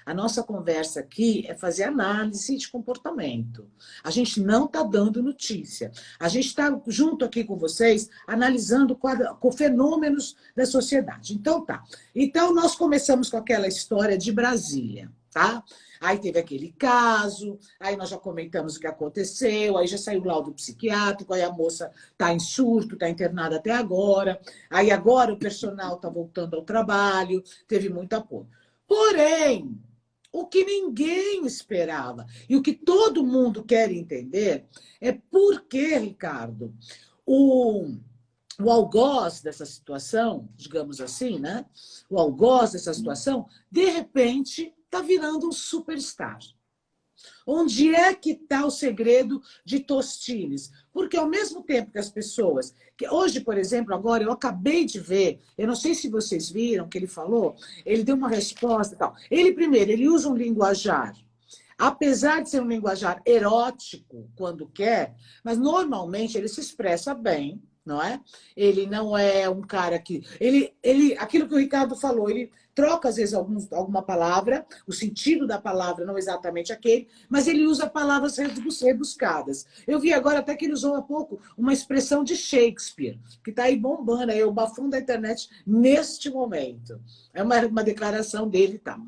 A nossa conversa aqui é fazer análise de comportamento. A gente não está dando notícia. A gente está junto aqui com vocês, analisando fenômenos da sociedade. Então, tá. Então, nós começamos com aquela história de Brasília, tá? Aí teve aquele caso, aí nós já comentamos o que aconteceu, aí já saiu o laudo psiquiátrico, aí a moça está em surto, está internada até agora, aí agora o personal está voltando ao trabalho, teve muito apoio. Porém, o que ninguém esperava e o que todo mundo quer entender é por que, Ricardo, o algoz dessa situação, digamos assim, né? O algoz dessa situação, de repente, está virando um superstar. Onde é que está o segredo de Tostines? Porque ao mesmo tempo que as pessoas... Que hoje, por exemplo, agora eu acabei de ver, eu não sei se vocês viram que ele falou, ele deu uma resposta e tal. Ele, primeiro, ele usa um linguajar, apesar de ser um linguajar erótico quando quer, mas normalmente ele se expressa bem, não é? Ele não é um cara que... aquilo que o Ricardo falou, ele troca, às vezes, alguma palavra, o sentido da palavra não exatamente aquele, mas ele usa palavras rebuscadas. Eu vi agora até que ele usou há pouco uma expressão de Shakespeare, que está aí bombando, aí o bafão da internet neste momento. É uma declaração dele e tal.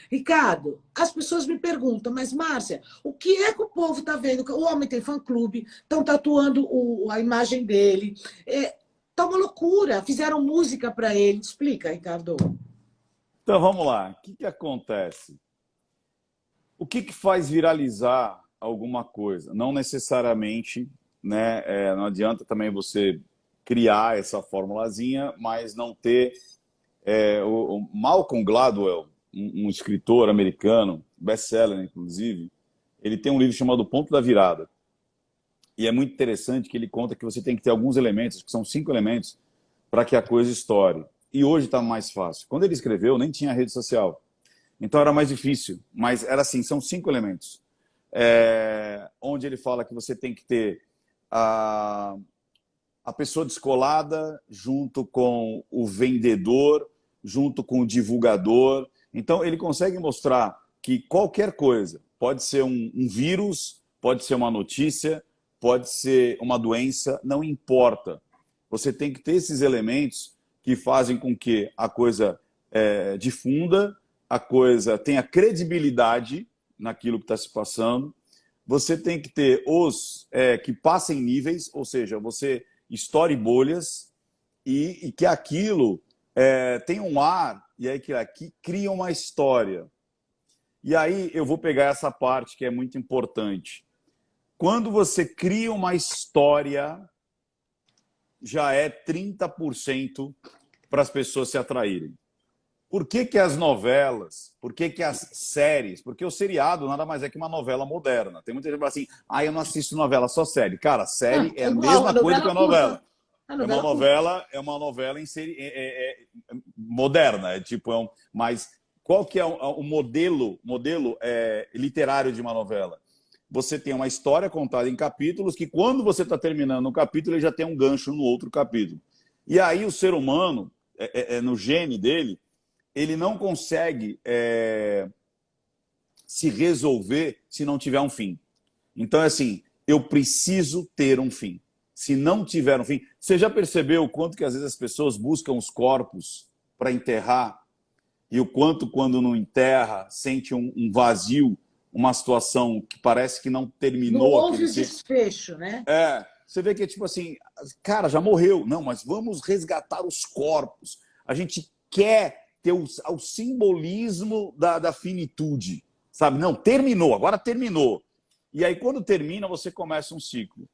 Ricardo, as pessoas me perguntam, mas, Márcia, o que é que o povo está vendo? O homem tem fã-clube, estão tatuando a imagem dele. Tá uma loucura. Fizeram música para ele. Explica, Ricardo. Então, vamos lá. O que acontece? O que faz viralizar alguma coisa? Não necessariamente, né? Não adianta também você criar essa formulazinha, mas não ter... o Malcolm Gladwell, um escritor americano, best-seller, inclusive, ele tem um livro chamado Ponto da Virada. E é muito interessante que ele conta que você tem que ter alguns elementos, que são 5 elementos, para que a coisa estoure. E hoje está mais fácil. Quando ele escreveu, nem tinha rede social. Então era mais difícil. Mas era assim, são 5 elementos. Onde ele fala que você tem que ter a pessoa descolada junto com o vendedor, junto com o divulgador. Então ele consegue mostrar que qualquer coisa, pode ser um vírus, pode ser uma notícia, pode ser uma doença, não importa. Você tem que ter esses elementos que fazem com que a coisa difunda, a coisa tenha credibilidade naquilo que está se passando. Você tem que ter os que passem níveis, ou seja, você estoure bolhas e que aquilo tenha um ar, e aí que aqui cria uma história. E aí eu vou pegar essa parte que é muito importante. Quando você cria uma história, já é 30% para as pessoas se atraírem. Por que as novelas, por que as séries? Porque o seriado nada mais é que uma novela moderna. Tem muita gente que fala assim, eu não assisto novela, só série. Cara, série é a mesma coisa que a novela. É uma novela em série, moderna. Mas qual que é o modelo literário de uma novela? Você tem uma história contada em capítulos que, quando você está terminando um capítulo, ele já tem um gancho no outro capítulo. E aí o ser humano, no gene dele, ele não consegue se resolver se não tiver um fim. Então, é assim, eu preciso ter um fim. Se não tiver um fim... Você já percebeu o quanto que, às vezes, as pessoas buscam os corpos para enterrar? E o quanto, quando não enterra, sente um vazio, uma situação que parece que não terminou. Não houve o desfecho, né? Você vê que é tipo assim, cara, já morreu. Não, mas vamos resgatar os corpos. A gente quer ter o simbolismo da finitude, sabe? Não, terminou, agora terminou. E aí, quando termina, você começa um ciclo.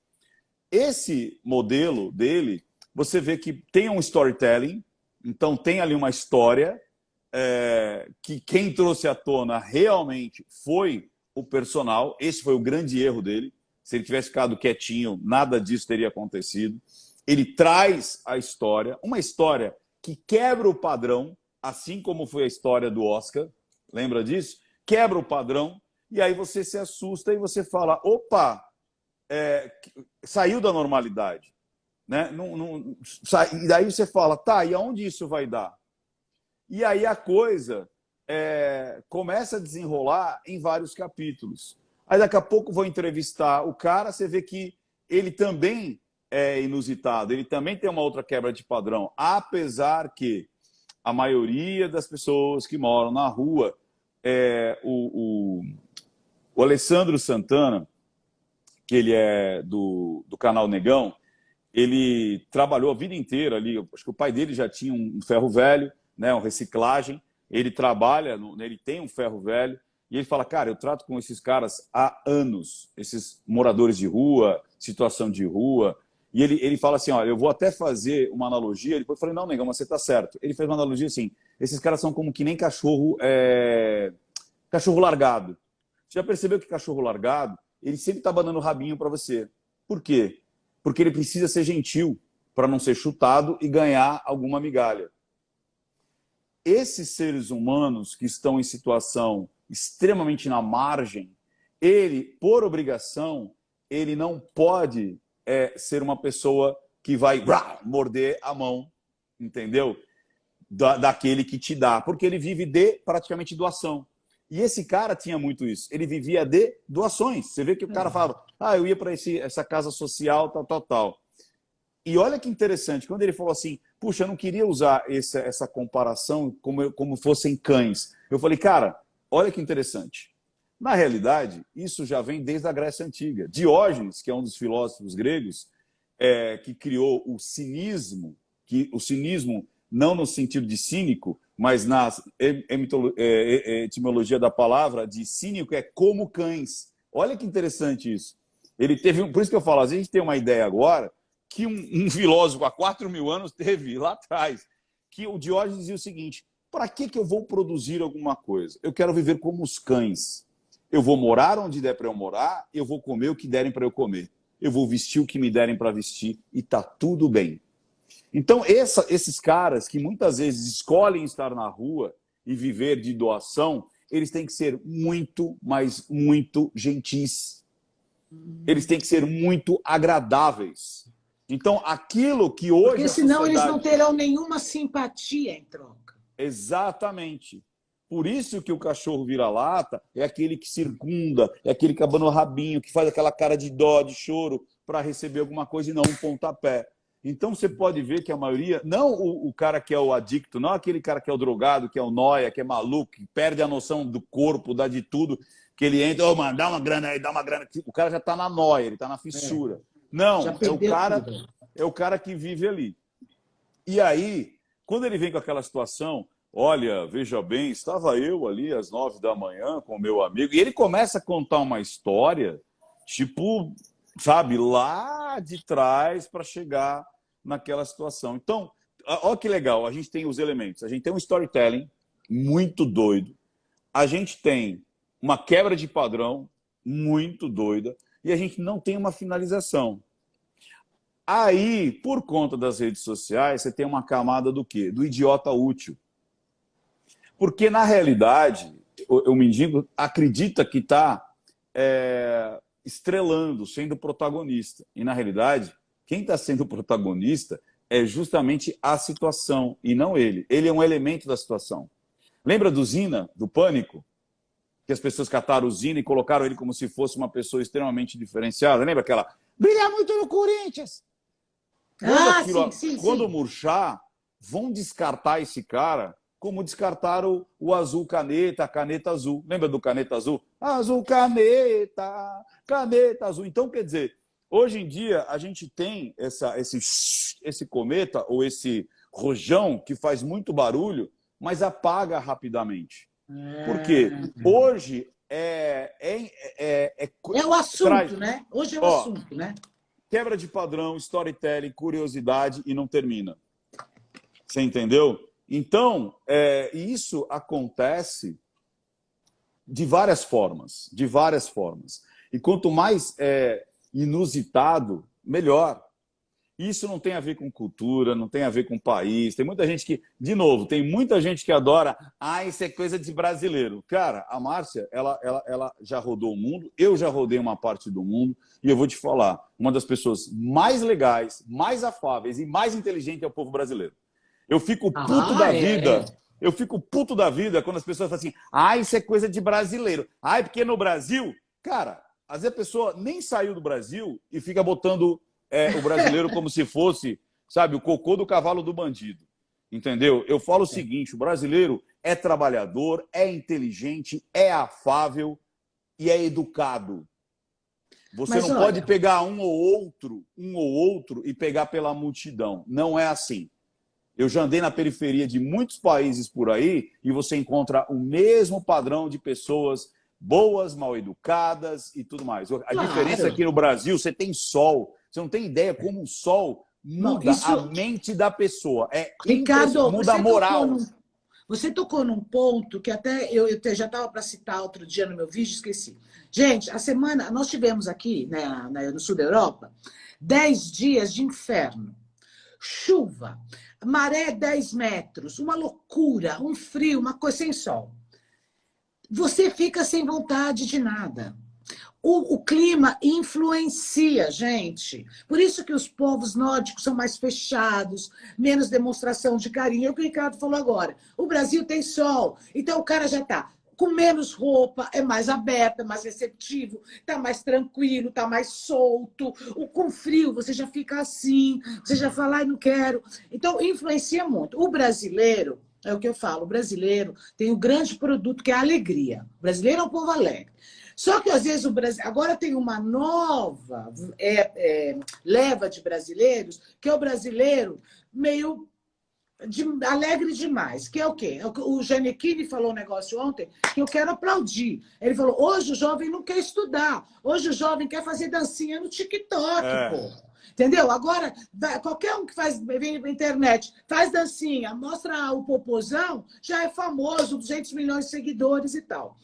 Esse modelo dele, você vê que tem um storytelling, então tem ali uma história, que quem trouxe à tona realmente foi o personal. Esse foi o grande erro dele. Se ele tivesse ficado quietinho, nada disso teria acontecido. Ele traz a história, uma história que quebra o padrão, assim como foi a história do Oscar, lembra disso? Quebra o padrão, e aí você se assusta e você fala, opa, saiu da normalidade. Né? E daí você fala, tá, e aonde isso vai dar? E aí a coisa começa a desenrolar em vários capítulos. Aí daqui a pouco vou entrevistar o cara, você vê que ele também é inusitado, ele também tem uma outra quebra de padrão, apesar que a maioria das pessoas que moram na rua, o Alessandro Santana, que ele é do canal Negão, ele trabalhou a vida inteira ali, acho que o pai dele já tinha um ferro velho, né, uma reciclagem, ele trabalha, ele tem um ferro velho, e ele fala, cara, eu trato com esses caras há anos, esses moradores de rua, situação de rua, e ele fala assim, olha, eu vou até fazer uma analogia, depois eu falei, não, Negão, mas você tá certo. Ele fez uma analogia assim, esses caras são como que nem cachorro largado. Você já percebeu que cachorro largado, ele sempre tá banando o rabinho para você. Por quê? Porque ele precisa ser gentil para não ser chutado e ganhar alguma migalha. Esses seres humanos que estão em situação extremamente na margem, ele, por obrigação, ele não pode ser uma pessoa que vai morder a mão, entendeu? Daquele que te dá, porque ele vive de praticamente doação. E esse cara tinha muito isso. Ele vivia de doações. Você vê que o cara falava, eu ia para essa casa social, tal. E olha que interessante, quando ele falou assim, puxa, eu não queria usar essa comparação como fossem cães. Eu falei, cara, olha que interessante. Na realidade, isso já vem desde a Grécia Antiga. Diógenes, que é um dos filósofos gregos, que criou o cinismo, o cinismo não no sentido de cínico, mas na etimologia da palavra, de cínico é como cães. Olha que interessante isso. Ele teve, por isso que eu falo, às vezes a gente tem uma ideia agora que um filósofo há 4.000 anos teve lá atrás, que o Diógenes dizia o seguinte, para que eu vou produzir alguma coisa? Eu quero viver como os cães. Eu vou morar onde der para eu morar, eu vou comer o que derem para eu comer. Eu vou vestir o que me derem para vestir e tá tudo bem. Então, esses caras que muitas vezes escolhem estar na rua e viver de doação, eles têm que ser muito, mas muito gentis. Eles têm que ser muito agradáveis. Então, aquilo que hoje porque senão eles não terão nenhuma simpatia em troca. Exatamente. Por isso que o cachorro vira-lata é aquele que circunda, é aquele que abana o rabinho, que faz aquela cara de dó, de choro, para receber alguma coisa e não um pontapé. Então você pode ver que a maioria, não o cara que é o adicto, não aquele cara que é o drogado, que é o nóia, que é maluco, que perde a noção do corpo, dá de tudo, que ele entra, mano, dá uma grana aí, dá uma grana. O cara já está na nóia, ele está na fissura. Não, é o cara que vive ali. E aí, quando ele vem com aquela situação, olha, veja bem, estava eu ali às 9 da manhã com o meu amigo, e ele começa a contar uma história, tipo, sabe, lá de trás para chegar naquela situação. Então, olha que legal, a gente tem os elementos. A gente tem um storytelling muito doido, a gente tem uma quebra de padrão muito doida e a gente não tem uma finalização. Aí, por conta das redes sociais, você tem uma camada do quê? Do idiota útil. Porque, na realidade, o mendigo acredita que está estrelando, sendo protagonista. E, na realidade, quem está sendo protagonista é justamente a situação, e não ele. Ele é um elemento da situação. Lembra do Zina, do Pânico? Que as pessoas cataram o Zina e colocaram ele como se fosse uma pessoa extremamente diferenciada. Lembra aquela? Brilha muito no Corinthians! Quando murchar, vão descartar esse cara como descartaram o azul caneta, a caneta azul. Lembra do caneta azul? Azul caneta, caneta azul. Então, quer dizer, hoje em dia a gente tem esse cometa ou esse rojão que faz muito barulho, mas apaga rapidamente. Por quê? Hoje é o assunto, né? Hoje é o assunto, né? Quebra de padrão, storytelling, curiosidade e não termina. Você entendeu? Então, isso acontece de várias formas, de várias formas. E quanto mais inusitado, melhor. Isso não tem a ver com cultura, não tem a ver com país. Tem muita gente que, de novo, tem muita gente que adora, isso é coisa de brasileiro. Cara, a Márcia, ela já rodou o mundo, eu já rodei uma parte do mundo, e eu vou te falar, uma das pessoas mais legais, mais afáveis e mais inteligentes é o povo brasileiro. Eu fico puto da vida eu fico puto da vida quando as pessoas falam assim, ah, isso é coisa de brasileiro. Ah, porque no Brasil... Cara, às vezes a pessoa nem saiu do Brasil e fica botando o brasileiro como se fosse, sabe, o cocô do cavalo do bandido. Entendeu? Eu falo o seguinte, o brasileiro é trabalhador, é inteligente, é afável e é educado. Você Mas não olha, pode pegar um ou outro e pegar pela multidão. Não é assim. Eu já andei na periferia de muitos países por aí e você encontra o mesmo padrão de pessoas boas, mal educadas e tudo mais. A diferença é claro. que no Brasil você tem sol. Você não tem ideia como o sol Não, muda a isso, mente da pessoa. É Ricardo, muda a moral. você tocou num ponto que até eu já estava para citar outro dia no meu vídeo, esqueci. Gente, a semana, nós tivemos aqui, né, no sul da Europa, 10 dias de inferno. Chuva, maré 10 metros, uma loucura, um frio, uma coisa sem sol. Você fica sem vontade de nada. O clima influencia, gente. Por isso que os povos nórdicos são mais fechados, menos demonstração de carinho. É o que o Ricardo falou agora. O Brasil tem sol, então o cara já está com menos roupa, é mais aberto, é mais receptivo, está mais tranquilo, está mais solto. Com frio, você já fica assim, você já fala, ai, não quero. Então, influencia muito. O brasileiro, é o que eu falo, o brasileiro tem um grande produto que é a alegria. O brasileiro é um povo alegre. Só que, às vezes, o Brasil... agora tem uma nova leva de brasileiros, que é o brasileiro meio alegre demais, que é o quê? O Gianecchini falou um negócio ontem que eu quero aplaudir. Ele falou, hoje o jovem não quer estudar, hoje o jovem quer fazer dancinha no TikTok, pô. Entendeu? Agora, qualquer um que vem na internet, faz dancinha, mostra o popozão, já é famoso, 200 milhões de seguidores e tal.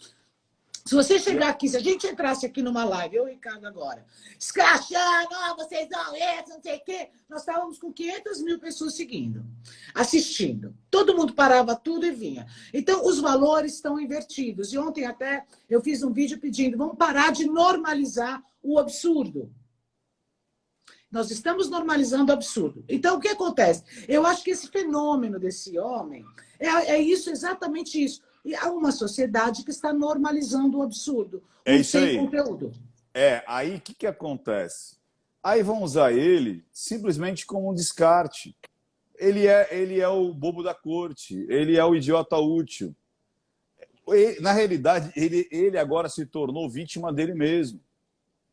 Se você chegar aqui, se a gente entrasse aqui numa live, eu e o Ricardo agora, escrachando, vocês não isso, não sei o quê, nós estávamos com 500 mil pessoas seguindo, assistindo. Todo mundo parava tudo e vinha. Então, os valores estão invertidos. E ontem até eu fiz um vídeo pedindo, vamos parar de normalizar o absurdo. Nós estamos normalizando o absurdo. Então, o que acontece? Eu acho que esse fenômeno desse homem é isso, exatamente isso. E há uma sociedade que está normalizando o absurdo, sem conteúdo. Aí o que acontece? Aí vão usar ele simplesmente como um descarte. Ele é o bobo da corte, ele é o idiota útil. Na realidade, ele agora se tornou vítima dele mesmo.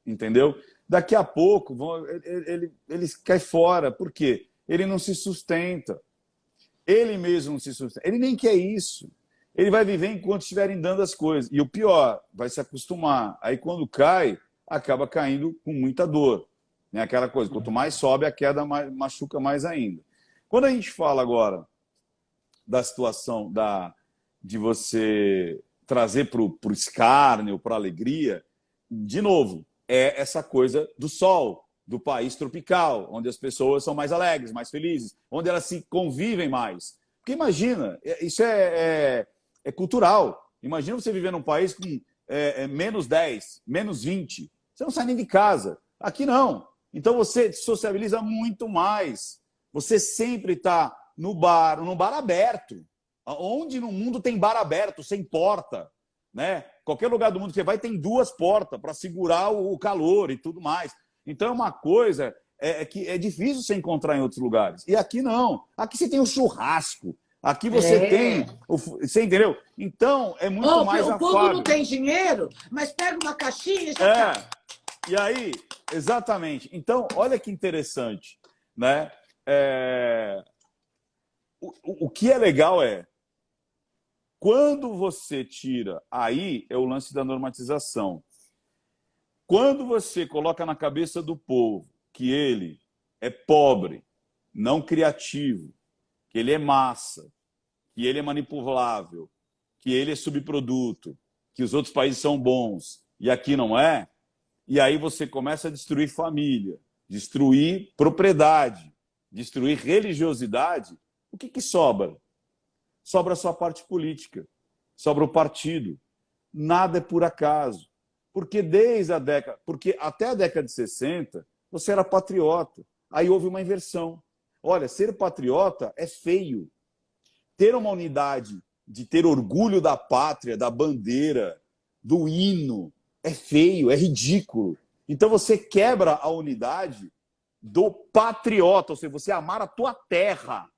Entendeu? Daqui a pouco ele cai fora. Por quê? Ele não se sustenta. Ele mesmo não se sustenta. Ele nem quer isso. Ele vai viver enquanto estiverem dando as coisas. E o pior, vai se acostumar. Aí quando cai, acaba caindo com muita dor. Né? Aquela coisa, quanto mais sobe, a queda machuca mais ainda. Quando a gente fala agora da situação de você trazer para o escárnio, para a alegria, de novo, é essa coisa do sol, do país tropical, onde as pessoas são mais alegres, mais felizes, onde elas se convivem mais. Porque imagina, isso é cultural. Imagina você viver num país com menos 10, menos 20. Você não sai nem de casa. Aqui não. Então você sociabiliza muito mais. Você sempre está no bar, num bar aberto. Onde no mundo tem bar aberto, sem porta? Né? Qualquer lugar do mundo que você vai tem 2 portas para segurar o calor e tudo mais. Então é uma coisa que é difícil você encontrar em outros lugares. E aqui não. Aqui você tem o churrasco. Aqui você tem... Você entendeu? Então, é muito mais afável. O povo não tem dinheiro, mas pega uma caixinha e já tá. E aí, exatamente. Então, olha que interessante. Né? O que é legal quando você tira... Aí é o lance da normatização. Quando você coloca na cabeça do povo que ele é pobre, não criativo, que ele é massa, que ele é manipulável, que ele é subproduto, que os outros países são bons e aqui não é, e aí você começa a destruir família, destruir propriedade, destruir religiosidade, o que sobra? Sobra a sua parte política, sobra o partido. Nada é por acaso. Porque até a década de 60, você era patriota. Aí houve uma inversão. Olha, ser patriota é feio. ter uma unidade, de ter orgulho da pátria, da bandeira, do hino, é feio, é ridículo. Então você quebra a unidade do patriota, ou seja, você amar a tua terra,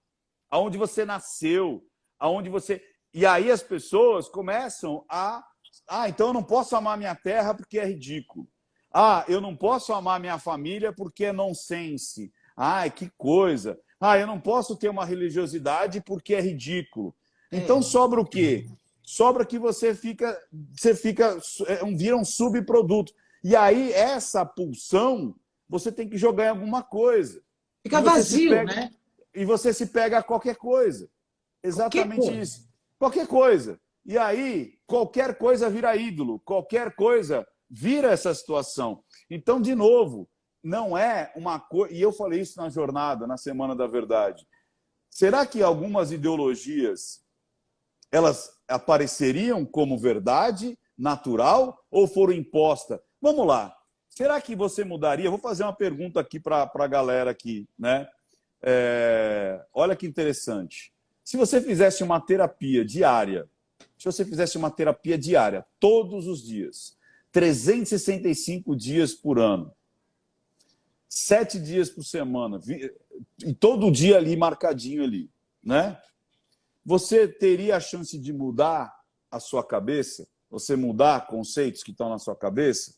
aonde você nasceu, aonde você... E aí as pessoas começam a... Ah, então eu não posso amar minha terra porque é ridículo. Ah, eu não posso amar minha família porque é nonsense. Ai, que coisa. Ah, eu não posso ter uma religiosidade porque é ridículo. Então sobra o quê? Sobra que vira um subproduto. E aí essa pulsão você tem que jogar em alguma coisa. Fica vazio, pega, né? E você se pega a qualquer coisa. Exatamente isso. Qualquer coisa. E aí, qualquer coisa vira ídolo. Qualquer coisa vira essa situação. Então, de novo, não é uma coisa... E eu falei isso na jornada, na Semana da Verdade. Será que algumas ideologias elas apareceriam como verdade natural ou foram impostas? Vamos lá. Será que você mudaria? Vou fazer uma pergunta aqui para a galera aqui, né? Olha que interessante. Se você fizesse uma terapia diária, todos os dias, 365 dias por ano, 7 dias por semana, e todo dia ali marcadinho ali, né? Você teria a chance de mudar a sua cabeça? Você mudar conceitos que estão na sua cabeça?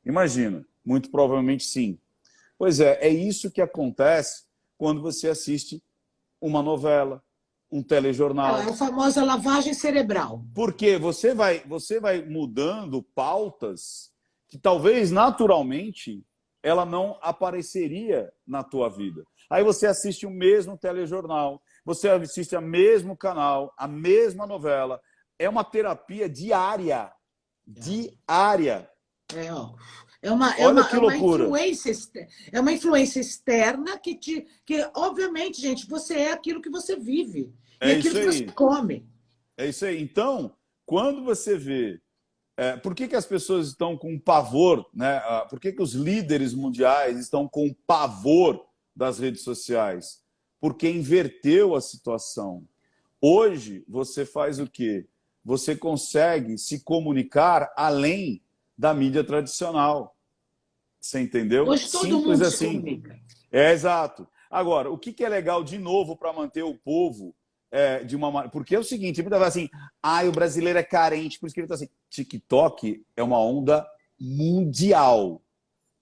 Imagina, muito provavelmente sim. Pois é isso que acontece quando você assiste uma novela, um telejornal. É a famosa lavagem cerebral. Porque você vai mudando pautas que talvez naturalmente ela não apareceria na tua vida. Aí você assiste o mesmo telejornal, você assiste o mesmo canal, a mesma novela. É uma terapia diária. Diária. Olha que loucura. É uma influência externa que, obviamente, gente, você é aquilo que você vive. E aquilo que você come. É isso aí. Então, quando você vê... por que as pessoas estão com pavor, né? Por que os líderes mundiais estão com pavor das redes sociais? Porque inverteu a situação. Hoje, você faz o quê? Você consegue se comunicar além da mídia tradicional. Você entendeu? Hoje todo mundo se comunica. Exato. Agora, o que é legal, de novo, para manter o povo de uma maneira... Porque é o seguinte, muita vezes assim, o brasileiro é carente, por isso que ele está assim. TikTok é uma onda mundial.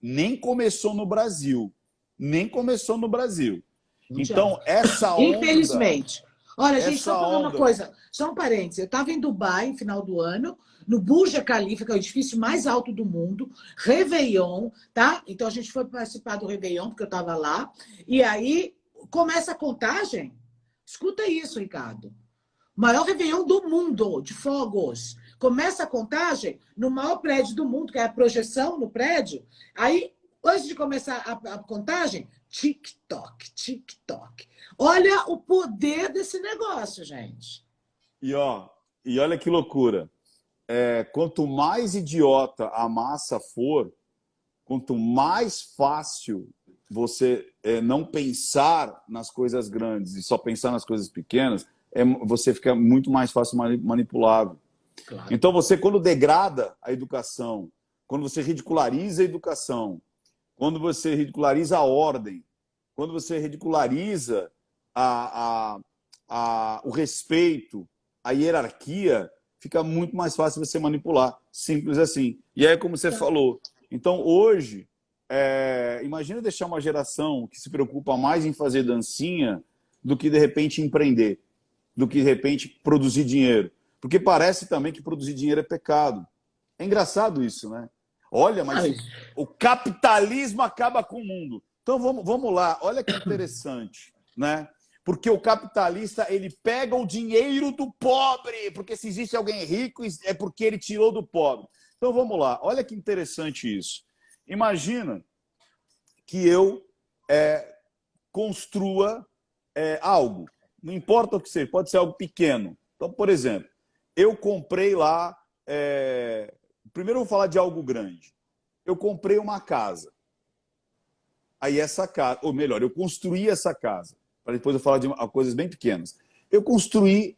Nem começou no Brasil. Então, essa onda... Infelizmente. Olha, gente, só falar uma coisa. Só um parênteses. Eu estava em Dubai, no final do ano, no Burj Khalifa, que é o edifício mais alto do mundo, Réveillon, tá? Então, a gente foi participar do Réveillon, porque eu estava lá. E aí, começa a contagem. Escuta isso, Ricardo. Maior Réveillon do mundo, de fogos. Começa a contagem no maior prédio do mundo, que é a projeção no prédio. Aí, antes de começar a contagem, TikTok, TikTok. Olha o poder desse negócio, gente. E olha que loucura. Quanto mais idiota a massa for, quanto mais fácil você não pensar nas coisas grandes e só pensar nas coisas pequenas, você fica muito mais fácil manipulável. Claro. Então, você, quando degrada a educação, quando você ridiculariza a educação, quando você ridiculariza a ordem, quando você ridiculariza o respeito, a hierarquia, fica muito mais fácil você manipular. Simples assim. E é como você falou. Então, hoje, imagina deixar uma geração que se preocupa mais em fazer dancinha do que, de repente, empreender, do que, de repente, produzir dinheiro. Porque parece também que produzir dinheiro é pecado. É engraçado isso, né? Olha, mas o capitalismo acaba com o mundo. Então, vamos lá. Olha que interessante, né? Porque o capitalista, ele pega o dinheiro do pobre. Porque se existe alguém rico, é porque ele tirou do pobre. Então, vamos lá. Olha que interessante isso. Imagina que eu construa algo. Não importa o que seja, pode ser algo pequeno. Então, por exemplo, eu comprei lá... Primeiro eu vou falar de algo grande. Eu comprei uma casa. Aí essa casa... Ou melhor, eu construí essa casa. Para depois eu falar de coisas bem pequenas. eu construí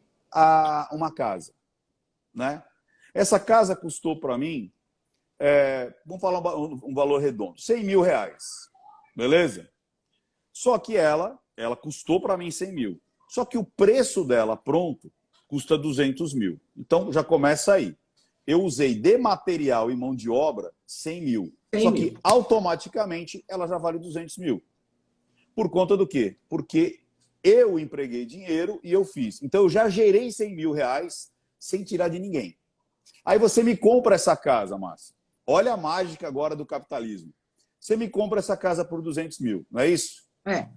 uma casa, né? Essa casa custou para mim, vamos falar um valor redondo, 100 mil reais, beleza? Só que ela custou para mim 100 mil. Só que o preço dela pronto custa 200 mil. Então já começa aí. Eu usei de material e mão de obra 100 mil. 100 Só mil. que automaticamente ela já vale 200 mil. Por conta do quê? Porque eu empreguei dinheiro e eu fiz. Então eu já gerei 100 mil reais sem tirar de ninguém. Aí você me compra essa casa, Márcia. Olha a mágica agora do capitalismo. Você me compra essa casa por 200 mil, não é isso? É,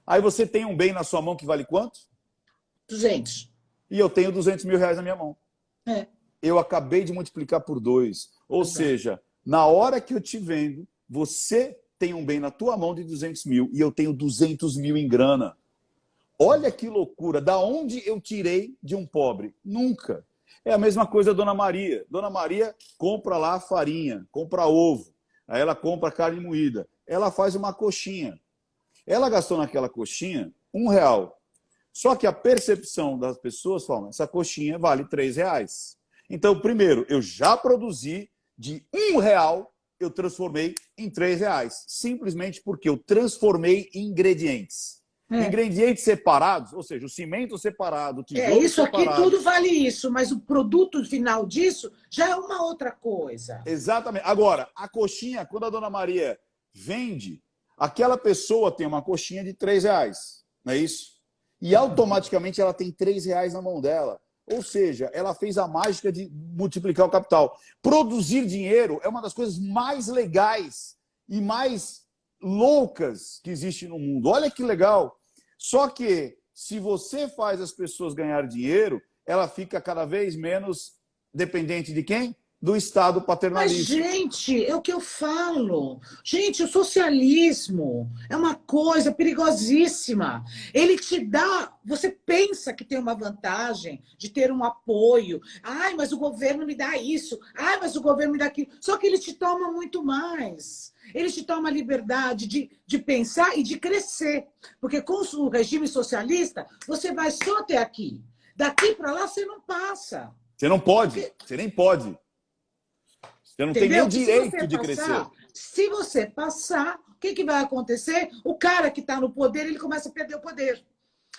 Aí você tem um bem na sua mão que vale quanto? 200. E eu tenho 200 mil reais na minha mão. É. Eu acabei de multiplicar por 2. Ou seja, na hora que eu te vendo, você tem um bem na tua mão de 200 mil e eu tenho 200 mil em grana. Olha que loucura. Da onde eu tirei de um pobre? Nunca. É a mesma coisa a Dona Maria. Dona Maria compra lá farinha, compra ovo, aí ela compra carne moída. Ela faz uma coxinha. Ela gastou naquela coxinha R$ 1. Só que a percepção das pessoas fala, essa coxinha vale R$ 3. Então, primeiro, eu já produzi de R$ 1, eu transformei em R$ 3. Simplesmente porque eu transformei em ingredientes. Ingredientes separados, ou seja, o cimento separado, o tijolo Isso separado. aqui tudo vale isso, mas o produto final disso já é uma outra coisa. Exatamente. Agora, a coxinha, quando a Dona Maria vende, aquela pessoa tem uma coxinha de R$ 3, não é isso? E automaticamente ela tem R$ 3 na mão dela. Ou seja, ela fez a mágica de multiplicar o capital. Produzir dinheiro é uma das coisas mais legais e mais loucas que existe no mundo. Olha que legal. Só que, se você faz as pessoas ganhar dinheiro, ela fica cada vez menos dependente de quem? Do Estado paternalista. Mas, gente, é o que eu falo. Gente, o socialismo é uma coisa perigosíssima. Ele te dá... Você pensa que tem uma vantagem de ter um apoio. Ai, mas o governo me dá isso. Ai, mas o governo me dá aquilo. Só que ele te toma muito mais. Ele te toma a liberdade de pensar e de crescer. Porque com o regime socialista, você vai só até aqui. Daqui para lá, você não passa. Você não pode. Você nem pode. Você não tem nem o direito de crescer. Se você passar, o que vai acontecer? O cara que está no poder, ele começa a perder o poder.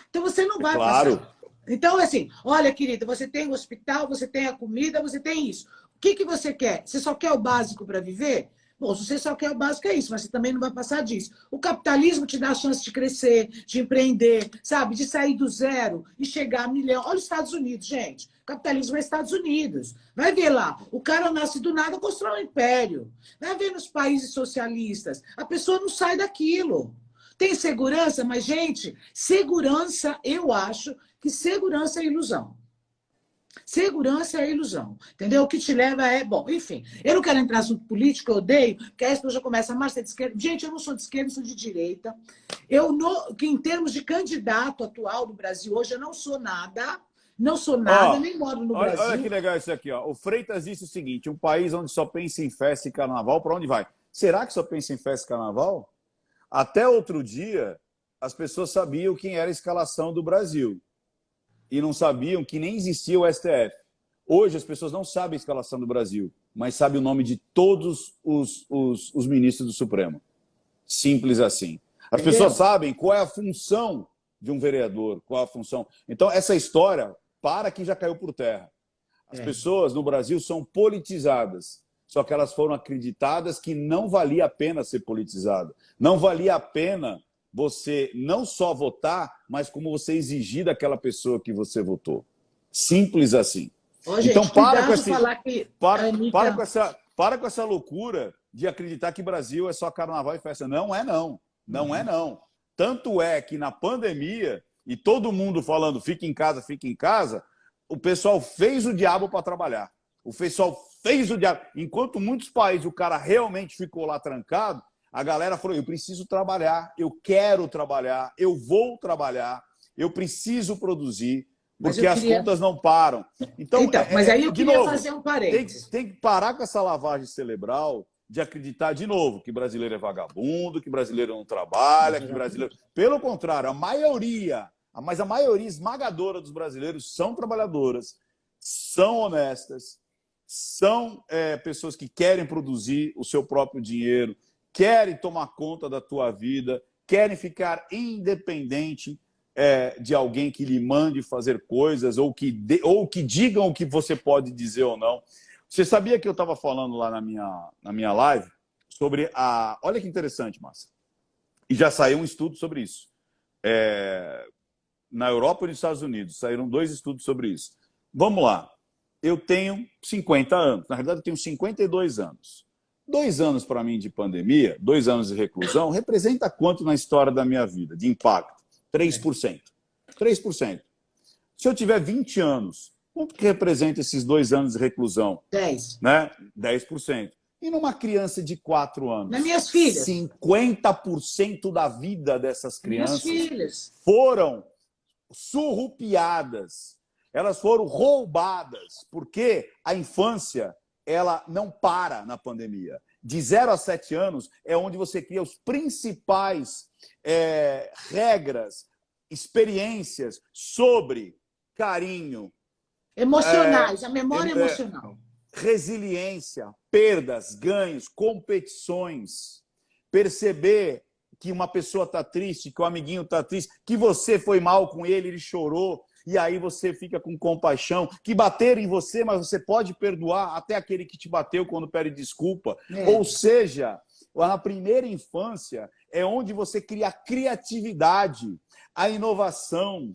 Então, você não vai passar. Então, assim, olha, querida, você tem o hospital, você tem a comida, você tem isso. O que você quer? Você só quer o básico para viver? Bom, se você só quer o básico, é isso, mas você também não vai passar disso. O capitalismo te dá a chance de crescer, de empreender, sabe? De sair do zero e chegar a milhão. Olha os Estados Unidos, gente. O capitalismo é Estados Unidos. Vai ver lá, o cara nasce do nada, constrói um império. Vai ver nos países socialistas. A pessoa não sai daquilo. Tem segurança, mas, gente, segurança, eu acho que segurança é ilusão. Segurança é ilusão, entendeu? O que te leva é... Bom, enfim, eu não quero entrar no assunto político, eu odeio, porque aí as pessoas já começam a marcha de esquerda. Gente, eu não sou de esquerda, eu sou de direita. Que em termos de candidato atual do Brasil hoje, eu não sou nada, nem moro no Brasil. Olha que legal isso aqui, ó. O Freitas disse o seguinte, um país onde só pensa em festa e carnaval, para onde vai? Será que só pensa em festa e carnaval? Até outro dia, as pessoas sabiam quem era a escalação do Brasil. E não sabiam que nem existia o STF. Hoje as pessoas não sabem a escalação do Brasil, mas sabem o nome de todos os ministros do Supremo. Simples assim. As pessoas sabem qual é a função de um vereador, qual é a função. Então, essa história, para que já caiu por terra. As pessoas no Brasil são politizadas, só que elas foram acreditadas que não valia a pena ser politizada. Não valia a pena você não só votar, mas como você exigir daquela pessoa que você votou. Simples assim. Ô, gente, então, para com essa loucura de acreditar que Brasil é só carnaval e festa. Não é, não. Não é, não. Tanto é que na pandemia, e todo mundo falando fica em casa, o pessoal fez o diabo para trabalhar. O pessoal fez o diabo. Enquanto muitos países o cara realmente ficou lá trancado, a galera falou, eu preciso trabalhar, eu quero trabalhar, eu vou trabalhar, eu preciso produzir, porque as contas não param. Então mas aí eu queria fazer um parênteses. Tem que parar com essa lavagem cerebral de acreditar de novo que brasileiro é vagabundo, que brasileiro não trabalha, que brasileiro... Pelo contrário, a mas a maioria esmagadora dos brasileiros são trabalhadoras, são honestas, são pessoas que querem produzir o seu próprio dinheiro, querem tomar conta da tua vida, querem ficar independente de alguém que lhe mande fazer coisas ou que digam o que você pode dizer ou não. Você sabia que eu estava falando lá na minha live sobre a... Olha que interessante, Márcia. E já saiu um estudo sobre isso. Na Europa e nos Estados Unidos saíram 2 estudos sobre isso. Vamos lá. Eu tenho 50 anos. Na verdade, eu tenho 52 anos. 2 anos para mim de pandemia, 2 anos de reclusão, representa quanto na história da minha vida, de impacto? 3%. 3%. Se eu tiver 20 anos, quanto que representa esses 2 anos de reclusão? 10. Né? 10%. E numa criança de 4 anos? Nas minhas filhas. 50% da vida dessas crianças minhas filhas foram surrupiadas. Elas foram roubadas, porque a infância ela não para na pandemia. De 0 a 7 anos é onde você cria os principais regras, experiências sobre carinho, emocionais, a memória emocional, resiliência, perdas, ganhos, competições, perceber que uma pessoa está triste, que o amiguinho está triste, que você foi mal com ele, ele chorou, e aí você fica com compaixão, que bateram em você, mas você pode perdoar até aquele que te bateu quando pede desculpa. Ou seja, na primeira infância é onde você cria a criatividade, a inovação,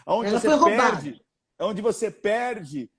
onde você perde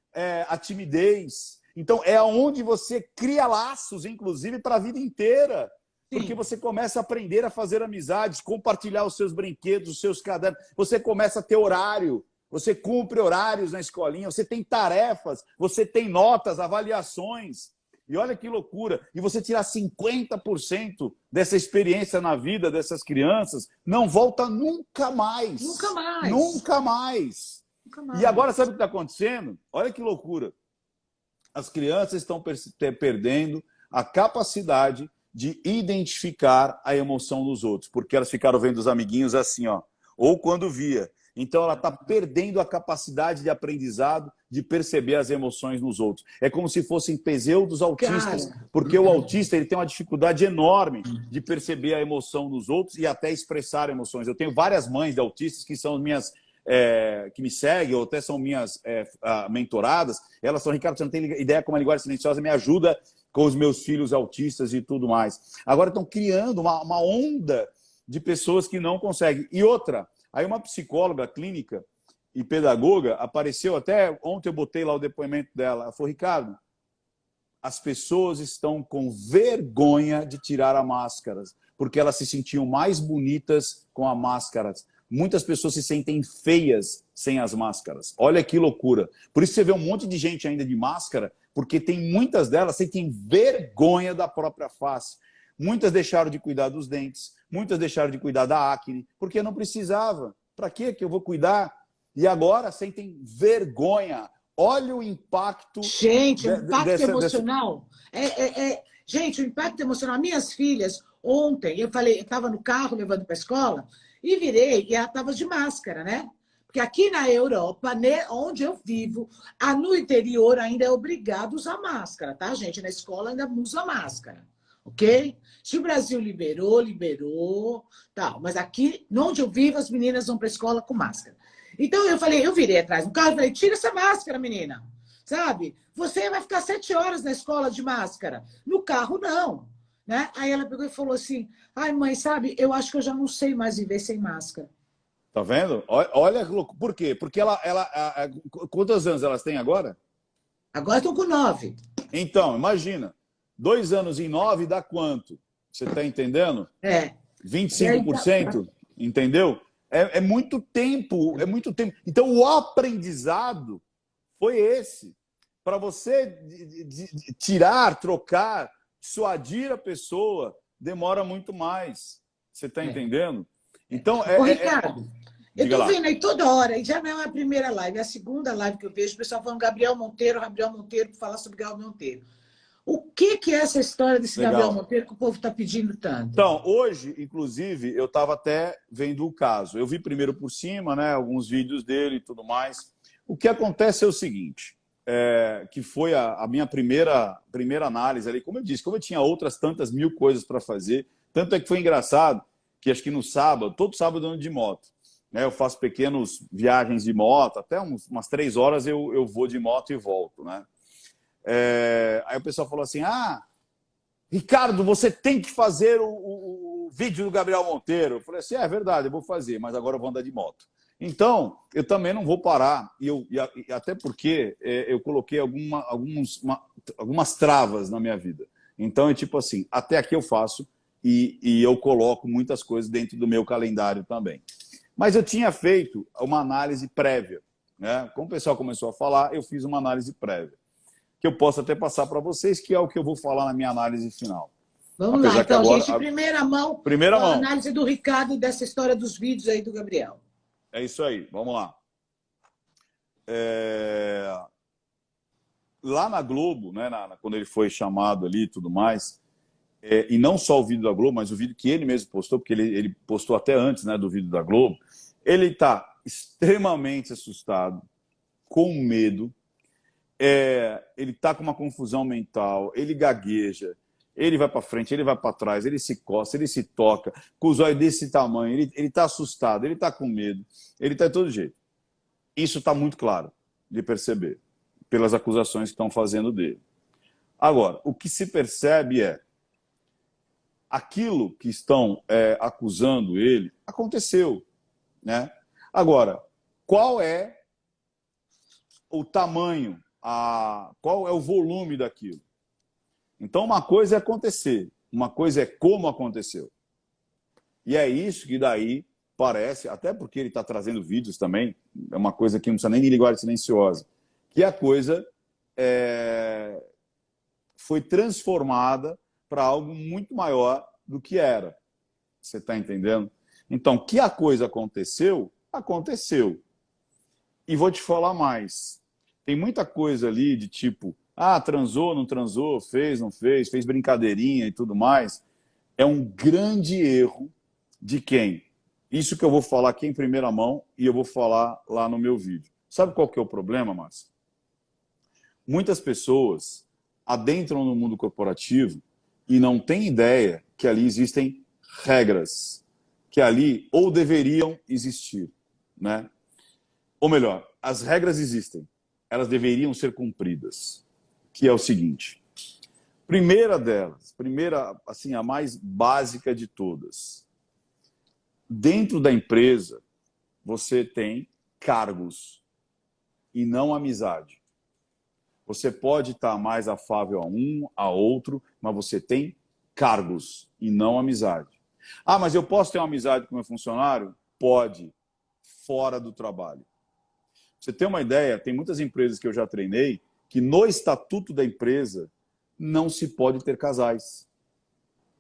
a timidez. Então, é onde você cria laços, inclusive, para a vida inteira. Porque você começa a aprender a fazer amizades, compartilhar os seus brinquedos, os seus cadernos. Você começa a ter horário. Você cumpre horários na escolinha, você tem tarefas, você tem notas, avaliações. E olha que loucura. E você tirar 50% dessa experiência na vida dessas crianças, não volta nunca mais. Nunca mais. Nunca mais. Nunca mais. E agora sabe o que está acontecendo? Olha que loucura. As crianças estão perdendo a capacidade de identificar a emoção nos outros, porque elas ficaram vendo os amiguinhos assim, ó, ou quando via. Então, ela está perdendo a capacidade de aprendizado, de perceber as emoções nos outros. É como se fossem pseudos autistas, porque o autista ele tem uma dificuldade enorme de perceber a emoção nos outros e até expressar emoções. Eu tenho várias mães de autistas que são minhas, que me seguem, ou até são minhas mentoradas. Elas falam, Ricardo, você não tem ideia como a linguagem silenciosa me ajuda com os meus filhos autistas e tudo mais. Agora estão criando uma onda de pessoas que não conseguem. E outra... Aí uma psicóloga clínica e pedagoga apareceu, até ontem eu botei lá o depoimento dela, ela falou, Ricardo, as pessoas estão com vergonha de tirar a máscara, porque elas se sentiam mais bonitas com a máscara. Muitas pessoas se sentem feias sem as máscaras. Olha que loucura. Por isso você vê um monte de gente ainda de máscara, porque tem muitas delas que sentem vergonha da própria face. Muitas deixaram de cuidar dos dentes, muitas deixaram de cuidar da acne, porque não precisava. Para que eu vou cuidar? E agora sentem vergonha. Olha o impacto... Gente, o impacto emocional... Gente, o impacto emocional... Minhas filhas, ontem, eu estava no carro levando para a escola e virei e ela estava de máscara, né? Porque aqui na Europa, né, onde eu vivo, no interior ainda é obrigado a usar máscara, tá, gente? Na escola ainda usa máscara. Ok? Se o Brasil liberou, tal. Mas aqui, onde eu vivo, as meninas vão para a escola com máscara. Então eu virei atrás do carro e falei, tira essa máscara, menina. Sabe? Você vai ficar 7 horas na escola de máscara. No carro, não. Né? Aí ela pegou e falou assim, ai, mãe, sabe, eu acho que eu já não sei mais viver sem máscara. Tá vendo? Olha que louco. Por quê? Porque quantos anos elas têm agora? Agora estão com 9. Então, imagina. 2 anos em 9 dá quanto? Você está entendendo? 25%, entendeu? É muito tempo, é muito tempo. Então, o aprendizado foi esse. Para você tirar, trocar, dissuadir a pessoa, demora muito mais. Você está entendendo? Então, Ô, Ricardo, eu estou vendo aí toda hora, e já não é a primeira live, é a segunda live que eu vejo, o pessoal falando Gabriel Monteiro, para falar sobre Gabriel Monteiro. O que é essa história desse Gabriel Legal. Monteiro que o povo está pedindo tanto? Então, hoje, inclusive, eu estava até vendo o caso. Eu vi primeiro por cima, né, alguns vídeos dele e tudo mais. O que acontece é o seguinte, que foi a minha primeira análise ali. Como eu disse, como eu tinha outras tantas mil coisas para fazer, tanto é que foi engraçado que acho que no sábado, todo sábado eu ando de moto. Né, eu faço pequenas viagens de moto, até umas 3 horas eu vou de moto e volto. Né? Aí o pessoal falou assim, Ricardo, você tem que fazer o vídeo do Gabriel Monteiro. Eu falei assim, é verdade, eu vou fazer, mas agora eu vou andar de moto. Então, eu também não vou parar, e até porque eu coloquei algumas travas na minha vida. Então, é tipo assim, até aqui eu faço e eu coloco muitas coisas dentro do meu calendário também. Mas eu tinha feito uma análise prévia. Né? Como o pessoal começou a falar, eu fiz uma análise prévia, que eu posso até passar para vocês, que é o que eu vou falar na minha análise final. Vamos Apesar lá, que então, agora, gente, primeira mão, primeira a mão. análise do Ricardo dessa história dos vídeos aí do Gabriel. É isso aí, vamos lá. Lá na Globo, né, quando ele foi chamado ali e tudo mais, e não só o vídeo da Globo, mas o vídeo que ele mesmo postou, porque ele postou até antes, né, do vídeo da Globo, ele está extremamente assustado, com medo, ele está com uma confusão mental, ele gagueja, ele vai para frente, ele vai para trás, ele se coça, ele se toca, com os olhos desse tamanho, ele está assustado, ele está com medo, ele está de todo jeito. Isso está muito claro de perceber, pelas acusações que estão fazendo dele. Agora, o que se percebe é aquilo que estão acusando ele aconteceu. Né? Agora, qual é o tamanho, qual é o volume daquilo? Então, uma coisa é acontecer, uma coisa é como aconteceu. E é isso que daí parece, até porque ele está trazendo vídeos também, é uma coisa que não precisa nem de linguagem silenciosa, que a coisa foi transformada para algo muito maior do que era. Você está entendendo? Então, que a coisa aconteceu, aconteceu. E vou te falar mais. Tem muita coisa ali de tipo, transou, não transou, fez, não fez brincadeirinha e tudo mais. É um grande erro de quem? Isso que eu vou falar aqui em primeira mão e eu vou falar lá no meu vídeo. Sabe qual que é o problema, Márcio? Muitas pessoas adentram no mundo corporativo e não têm ideia que ali existem regras, que ali ou deveriam existir, né? Ou melhor, as regras existem, elas deveriam ser cumpridas, que é o seguinte. Primeira delas, assim, a mais básica de todas. Dentro da empresa, você tem cargos e não amizade. Você pode estar mais afável a um, a outro, mas você tem cargos e não amizade. Mas eu posso ter uma amizade com meu funcionário? Pode, fora do trabalho. Pra você ter uma ideia, tem muitas empresas que eu já treinei que no estatuto da empresa não se pode ter casais.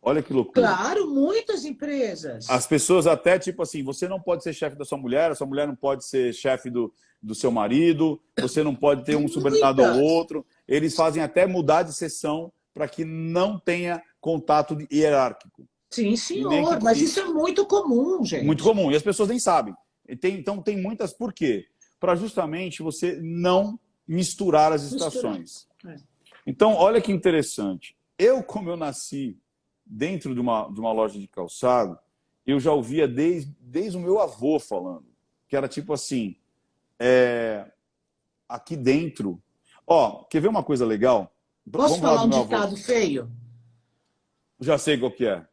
Olha que loucura. Claro, muitas empresas. As pessoas até, tipo assim, você não pode ser chefe da sua mulher, a sua mulher não pode ser chefe do seu marido, você não pode ter um subordinado ao outro. Eles fazem até mudar de seção para que não tenha contato hierárquico. Sim, senhor, mas isso é muito comum, gente. Muito comum, e as pessoas nem sabem. Então, tem muitas... Por quê? Para justamente você não misturar as estações. Então, olha que interessante. Como eu nasci dentro de uma loja de calçado, eu já ouvia desde o meu avô falando, que era tipo assim, aqui dentro... quer ver uma coisa legal? Posso falar um ditado feio? Já sei qual que é.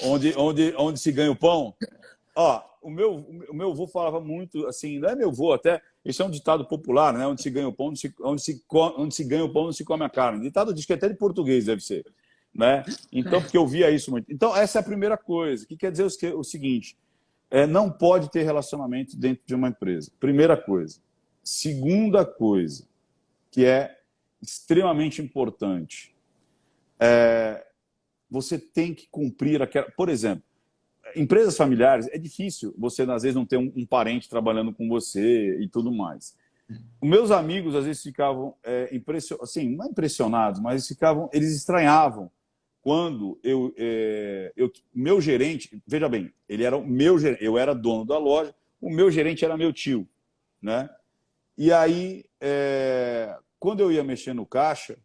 Onde se ganha o pão? O meu avô falava muito assim, não é meu avô, até, isso é um ditado popular, né? Onde se ganha o pão, onde se ganha o pão, não se come a carne. Ditado diz que até de português deve ser. Né? Então, porque eu via isso muito. Então, essa é a primeira coisa, que quer dizer o seguinte, não pode ter relacionamento dentro de uma empresa. Primeira coisa. Segunda coisa, que é extremamente importante, você tem que cumprir aquela... Por exemplo, empresas familiares, é difícil você, às vezes, não ter um parente trabalhando com você e tudo mais. Os meus amigos, às vezes, ficavam assim, não impressionados, mas eles estranhavam quando meu gerente, veja bem, ele era o meu gerente, eu era dono da loja, o meu gerente era meu tio, né? E aí, quando eu ia mexer no caixa,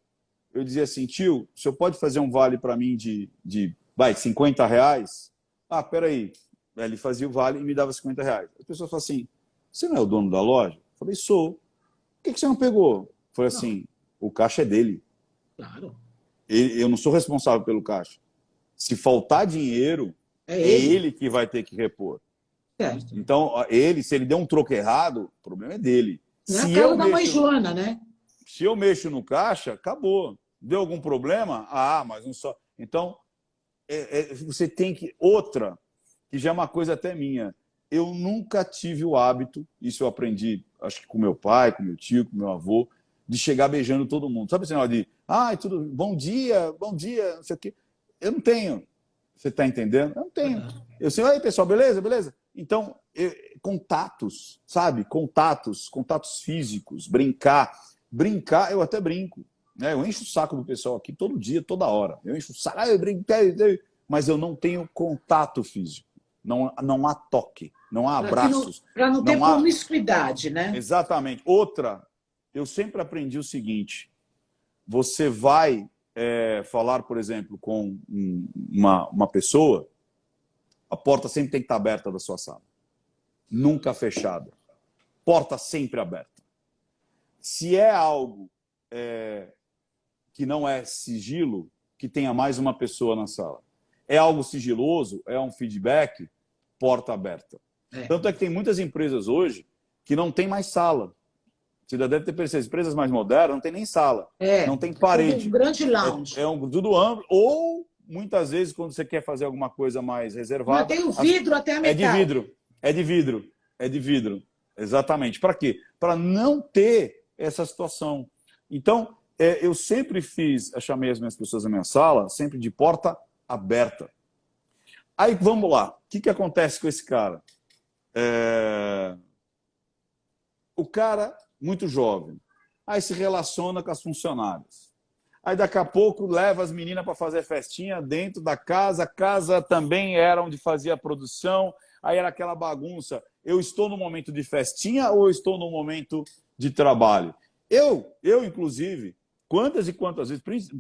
eu dizia assim, tio, o senhor pode fazer um vale para mim de R$ 50? Ah, peraí. Ele fazia o vale e me dava R$ 50. A pessoa fala assim, você não é o dono da loja? Eu falei, sou. Por que você não pegou? Eu falei assim, o caixa é dele. Claro. Eu não sou responsável pelo caixa. Se faltar dinheiro, é ele que vai ter que repor. Certo. Então, se ele der um troco errado, o problema é dele. Não é a casa da mãe Joana, né? Se eu mexo no caixa, acabou. Deu algum problema? Ah, mas não só. Então, você tem que... Outra, que já é uma coisa até minha. Eu nunca tive o hábito, isso eu aprendi, acho que com meu pai, com meu tio, com meu avô, de chegar beijando todo mundo. Sabe esse negócio de, tudo bom dia, não sei o quê. Eu não tenho. Você está entendendo? Eu não tenho. Eu sei, aí pessoal, beleza, beleza? Então, contatos, sabe? Contatos físicos, brincar. Brincar, eu até brinco. Né? Eu encho o saco do pessoal aqui todo dia, toda hora. Eu encho o saco, eu brinquei, mas eu não tenho contato físico. Não há toque, não há abraços. Para não ter promiscuidade, né? Exatamente. Outra, eu sempre aprendi o seguinte, você vai falar, por exemplo, com uma pessoa, a porta sempre tem que estar aberta da sua sala. Nunca fechada. Porta sempre aberta. Se é algo que não é sigilo, que tenha mais uma pessoa na sala. É algo sigiloso, é um feedback, porta aberta. Tanto é que tem muitas empresas hoje que não tem mais sala. Você já deve ter percebido, empresas mais modernas não tem nem sala, não tem parede. Um grande lounge. Tudo amplo, ou muitas vezes quando você quer fazer alguma coisa mais reservada... Mas tem o vidro até a metade. É de vidro. Exatamente. Para quê? Para não ter essa situação. Então, eu sempre chamei as minhas pessoas na minha sala, sempre de porta aberta. Aí, vamos lá. O que acontece com esse cara? O cara, muito jovem, aí se relaciona com as funcionárias. Aí, daqui a pouco, leva as meninas para fazer festinha dentro da casa. A casa também era onde fazia a produção. Aí era aquela bagunça. Eu estou no momento de festinha ou eu estou no momento de trabalho? Eu inclusive, quantas e quantas vezes...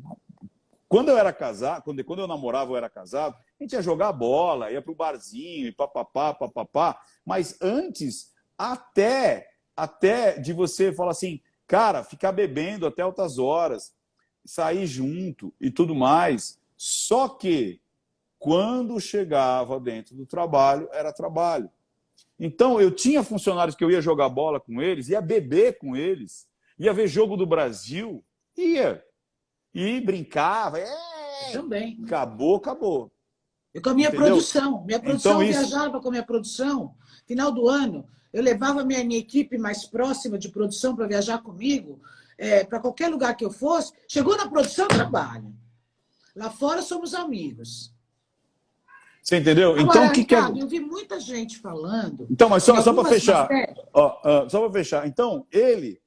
Quando eu era casado, quando eu namorava, eu era casado, a gente ia jogar bola, ia para o barzinho, e papapá. Mas antes, até de você falar assim, cara, ficar bebendo até altas horas, sair junto e tudo mais. Só que, quando chegava dentro do trabalho, era trabalho. Então, eu tinha funcionários que eu ia jogar bola com eles, ia beber com eles, ia ver jogo do Brasil, ia. E brincava. Também. Acabou. Eu com a minha produção. Minha produção, então, viajava com a minha produção. Final do ano, eu levava minha equipe mais próxima de produção para viajar comigo, para qualquer lugar que eu fosse. Chegou na produção, trabalho. Lá fora somos amigos. Você entendeu? Agora, então, Ricardo, eu vi muita gente falando... Então, mas só para fechar. Só para fechar. Então, ele...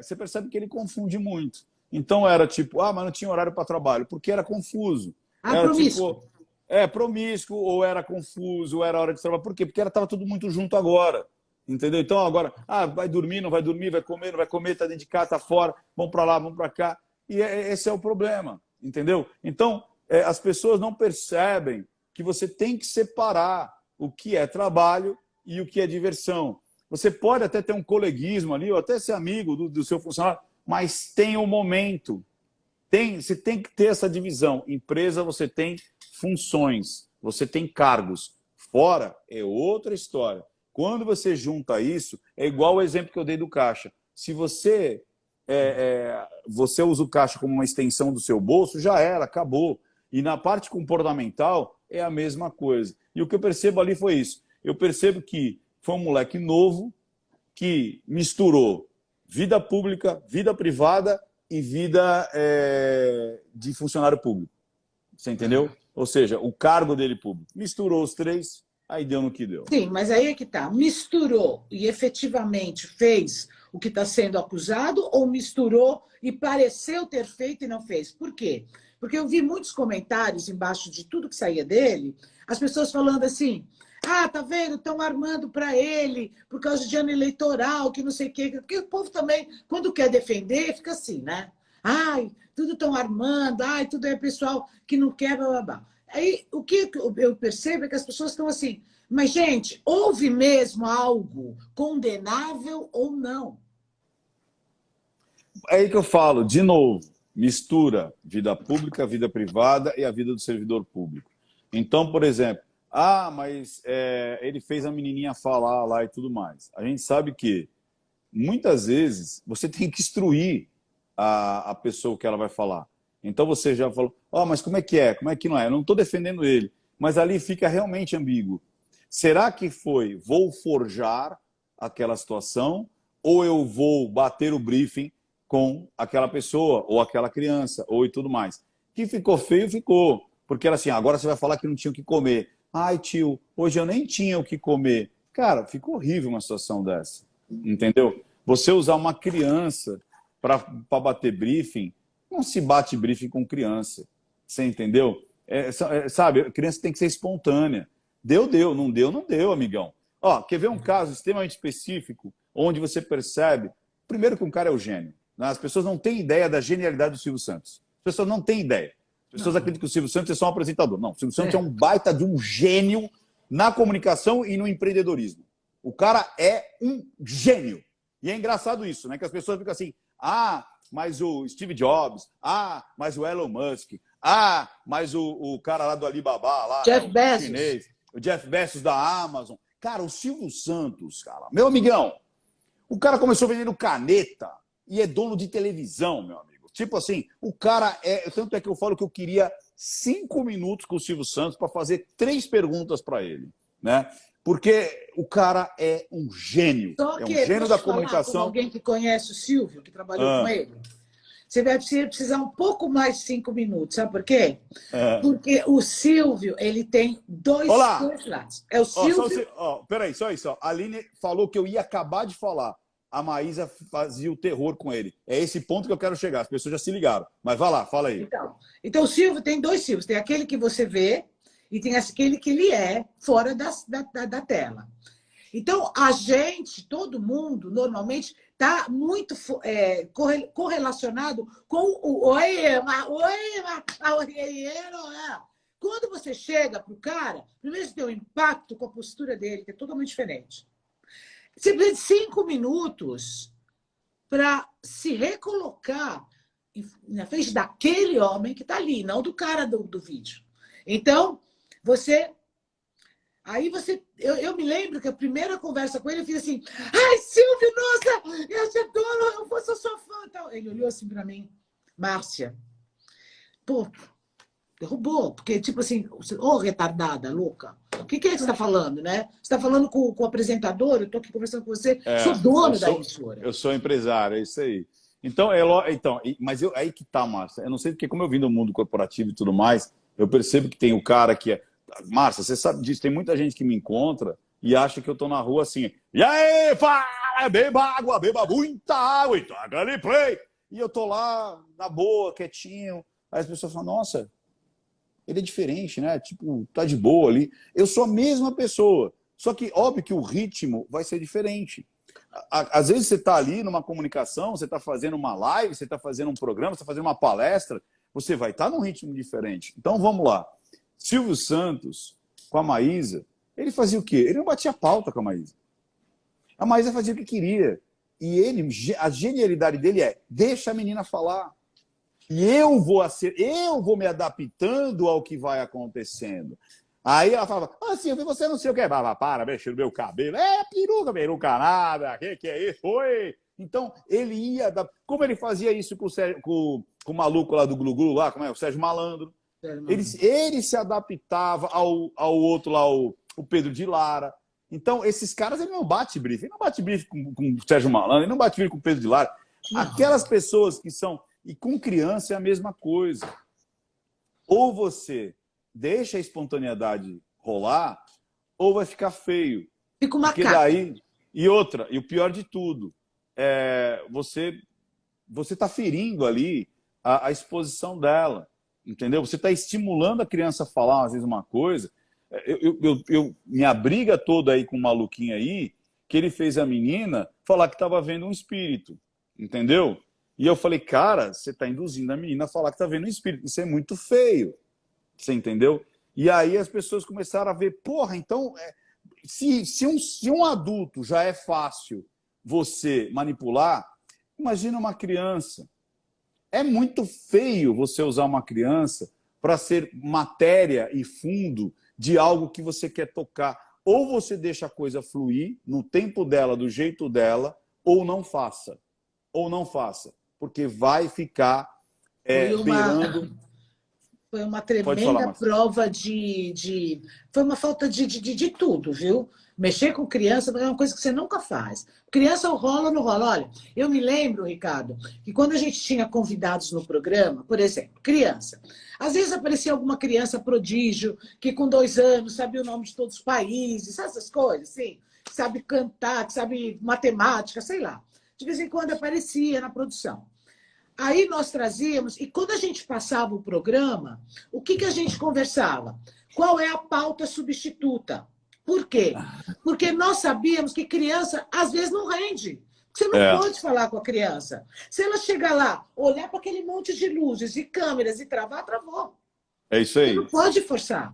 você percebe que ele confunde muito. Então, era tipo, mas não tinha horário para trabalho, porque era confuso. Era promíscuo. Tipo, promíscuo, ou era confuso, ou era hora de trabalho. Por quê? Porque estava tudo muito junto agora. Entendeu? Então, agora, vai dormir, não vai dormir, vai comer, não vai comer, está dentro de casa, está fora, vamos para lá, vamos para cá. E esse é o problema. Entendeu? Então, as pessoas não percebem que você tem que separar o que é trabalho e o que é diversão. Você pode até ter um coleguismo ali, ou até ser amigo do seu funcionário, mas tem um momento. Você tem que ter essa divisão. Empresa, você tem funções, você tem cargos. Fora é outra história. Quando você junta isso, é igual o exemplo que eu dei do caixa. Se você usa o caixa como uma extensão do seu bolso, já era, acabou. E na parte comportamental é a mesma coisa. E o que eu percebo ali foi isso. Eu percebo que foi um moleque novo que misturou vida pública, vida privada e vida de funcionário público. Você entendeu? Ou seja, o cargo dele público. Misturou os três Aí deu no que deu. Sim, mas aí é que tá. Misturou e efetivamente fez o que está sendo acusado ou misturou e pareceu ter feito e não fez? Por quê? Porque eu vi muitos comentários embaixo de tudo que saía dele, as pessoas falando assim: ah, tá vendo? Estão armando para ele por causa de ano eleitoral, que não sei o quê. Porque o povo também, quando quer defender, fica assim, né? Ai, tudo estão armando, ai, tudo é pessoal que não quer, blá, blá, blá. Aí, o que eu percebo é que as pessoas estão assim, mas, gente, houve mesmo algo condenável ou não? É aí que eu falo, de novo, mistura vida pública, vida privada e a vida do servidor público. Então, por exemplo, mas ele fez a menininha falar lá e tudo mais. A gente sabe que, muitas vezes, você tem que instruir a pessoa que ela vai falar. Então você já falou, mas como é que é? Como é que não é? Eu não estou defendendo ele, mas ali fica realmente ambíguo. Será que foi, vou forjar aquela situação ou eu vou bater o briefing com aquela pessoa ou aquela criança ou e tudo mais? Que ficou feio, ficou. Porque era assim, agora você vai falar que não tinha o que comer. Ai, tio, hoje eu nem tinha o que comer. Cara, ficou horrível uma situação dessa. Entendeu? Você usar uma criança para bater briefing, não se bate briefing com criança. Você entendeu? Sabe, a criança tem que ser espontânea. Deu, não deu, não deu, amigão. Quer ver um caso extremamente específico, onde você percebe, primeiro que um cara é o gênio. Né? As pessoas não têm ideia da genialidade do Silvio Santos. As pessoas não têm ideia. As pessoas acreditam que o Silvio Santos é só um apresentador. Não, o Silvio Santos é um baita de um gênio na comunicação e no empreendedorismo. O cara é um gênio. E é engraçado isso, né? Que as pessoas ficam assim, mas o Steve Jobs, mas o Elon Musk, mas o cara lá do Alibaba, lá, Jeff Bezos. Chinês, o Jeff Bezos da Amazon. Cara, o Silvio Santos, cara, meu amigão, o cara começou vendendo caneta e é dono de televisão, meu amigo. Tipo assim, o cara tanto é que eu falo que eu queria 5 minutos com o Silvio Santos para fazer 3 perguntas para ele, né? Porque o cara é um gênio. Só que, é um gênio da comunicação. Como alguém que conhece o Silvio, que trabalhou com ele, você vai precisar um pouco mais de 5 minutos. Sabe por quê? Porque o Silvio, ele tem dois lados. É o Silvio... Peraí, só isso. A Aline falou que eu ia acabar de falar. A Maísa fazia o terror com ele. É esse ponto que eu quero chegar. As pessoas já se ligaram. Mas vai lá, fala aí. Então o Silvio tem 2 Silvios. Tem aquele que você vê e tem aquele que ele é fora da tela. Então, a gente, todo mundo, normalmente, está muito correlacionado com o Quando você chega para o cara, primeiro você tem um impacto com a postura dele, que é totalmente diferente. Você precisa de 5 minutos para se recolocar na frente daquele homem que está ali, não do cara do vídeo. Então, eu me lembro que a primeira conversa com ele, eu fiz assim, ai, Silvio, nossa, eu te adoro, eu sou sua fã. Tal. Ele olhou assim para mim, Márcia, pô, derrubou, porque tipo assim, retardada, louca, o que é que você está falando, né? Você está falando com o apresentador, eu estou aqui conversando com você, sou dono da emissora. Eu sou empresário, é isso aí. Então, mas aí que tá, Márcia, eu não sei porque como eu vim do mundo corporativo e tudo mais, eu percebo que tem o cara que é... Márcia, você sabe disso, tem muita gente que me encontra e acha que eu tô na rua assim, e aí, fala, beba água, beba muita água, e taca ali play. E eu tô lá, na boa, quietinho, aí as pessoas falam, nossa, ele é diferente, né? Tipo, tá de boa ali. Eu sou a mesma pessoa, só que óbvio que o ritmo vai ser diferente. Às vezes você tá ali numa comunicação, você tá fazendo uma live, você tá fazendo um programa, você tá fazendo uma palestra, você vai estar num ritmo diferente. Então vamos lá. Silvio Santos, com a Maísa, ele fazia o quê? Ele não batia pauta com a Maísa. A Maísa fazia o que queria. E a genialidade dele deixa a menina falar. E eu vou me adaptando ao que vai acontecendo. Aí ela falava, Silvio, você não sei o que. Para, mexe no meu cabelo. Peruca nada. Que é isso? Oi. Então, ele ia... Como ele fazia isso com o maluco lá do Glu-Glu, lá, como é? O Sérgio Malandro. Ele se adaptava ao outro lá, o Pedro de Lara. Então, esses caras, ele não bate briefing. Ele não bate briefing com o Sérgio Malandro, ele não bate briefing com o Pedro de Lara. Aquelas pessoas que são... E com criança é a mesma coisa. Ou você deixa a espontaneidade rolar, ou vai ficar feio. Fica uma Porque cara. daí... E outra, e o pior de tudo, você está ferindo ali a exposição dela, entendeu? Você está estimulando a criança a falar, às vezes, uma coisa. Minha briga toda aí com o maluquinho aí, que ele fez a menina falar que estava vendo um espírito, entendeu? E eu falei, cara, você está induzindo a menina a falar que está vendo um espírito. Isso é muito feio, você entendeu? E aí as pessoas começaram a ver, porra, então, se um adulto já é fácil você manipular, imagina uma criança. É muito feio você usar uma criança para ser matéria e fundo de algo que você quer tocar. Ou você deixa a coisa fluir no tempo dela, do jeito dela, ou não faça. Ou não faça. Porque vai ficar Foi uma, beirando... foi uma Pode falar, tremenda Marcelo. prova Foi uma falta de tudo, viu? Mexer com criança é uma coisa que você nunca faz. Criança rola ou não rola. Olha, eu me lembro, Ricardo, que quando a gente tinha convidados no programa, por exemplo, criança. Às vezes aparecia alguma criança prodígio, que com 2 anos sabia o nome de todos os países, sabe essas coisas, assim? Que sabe cantar, que sabe matemática, sei lá. De vez em quando aparecia na produção. Aí nós trazíamos, e quando a gente passava o programa, o que a gente conversava? Qual é a pauta substituta? Por quê? Porque nós sabíamos que criança, às vezes, não rende. Você não É, pode falar com a criança. Se ela chegar lá, olhar para aquele monte de luzes e câmeras e travar, travou. é isso Você não aí. pode forçar.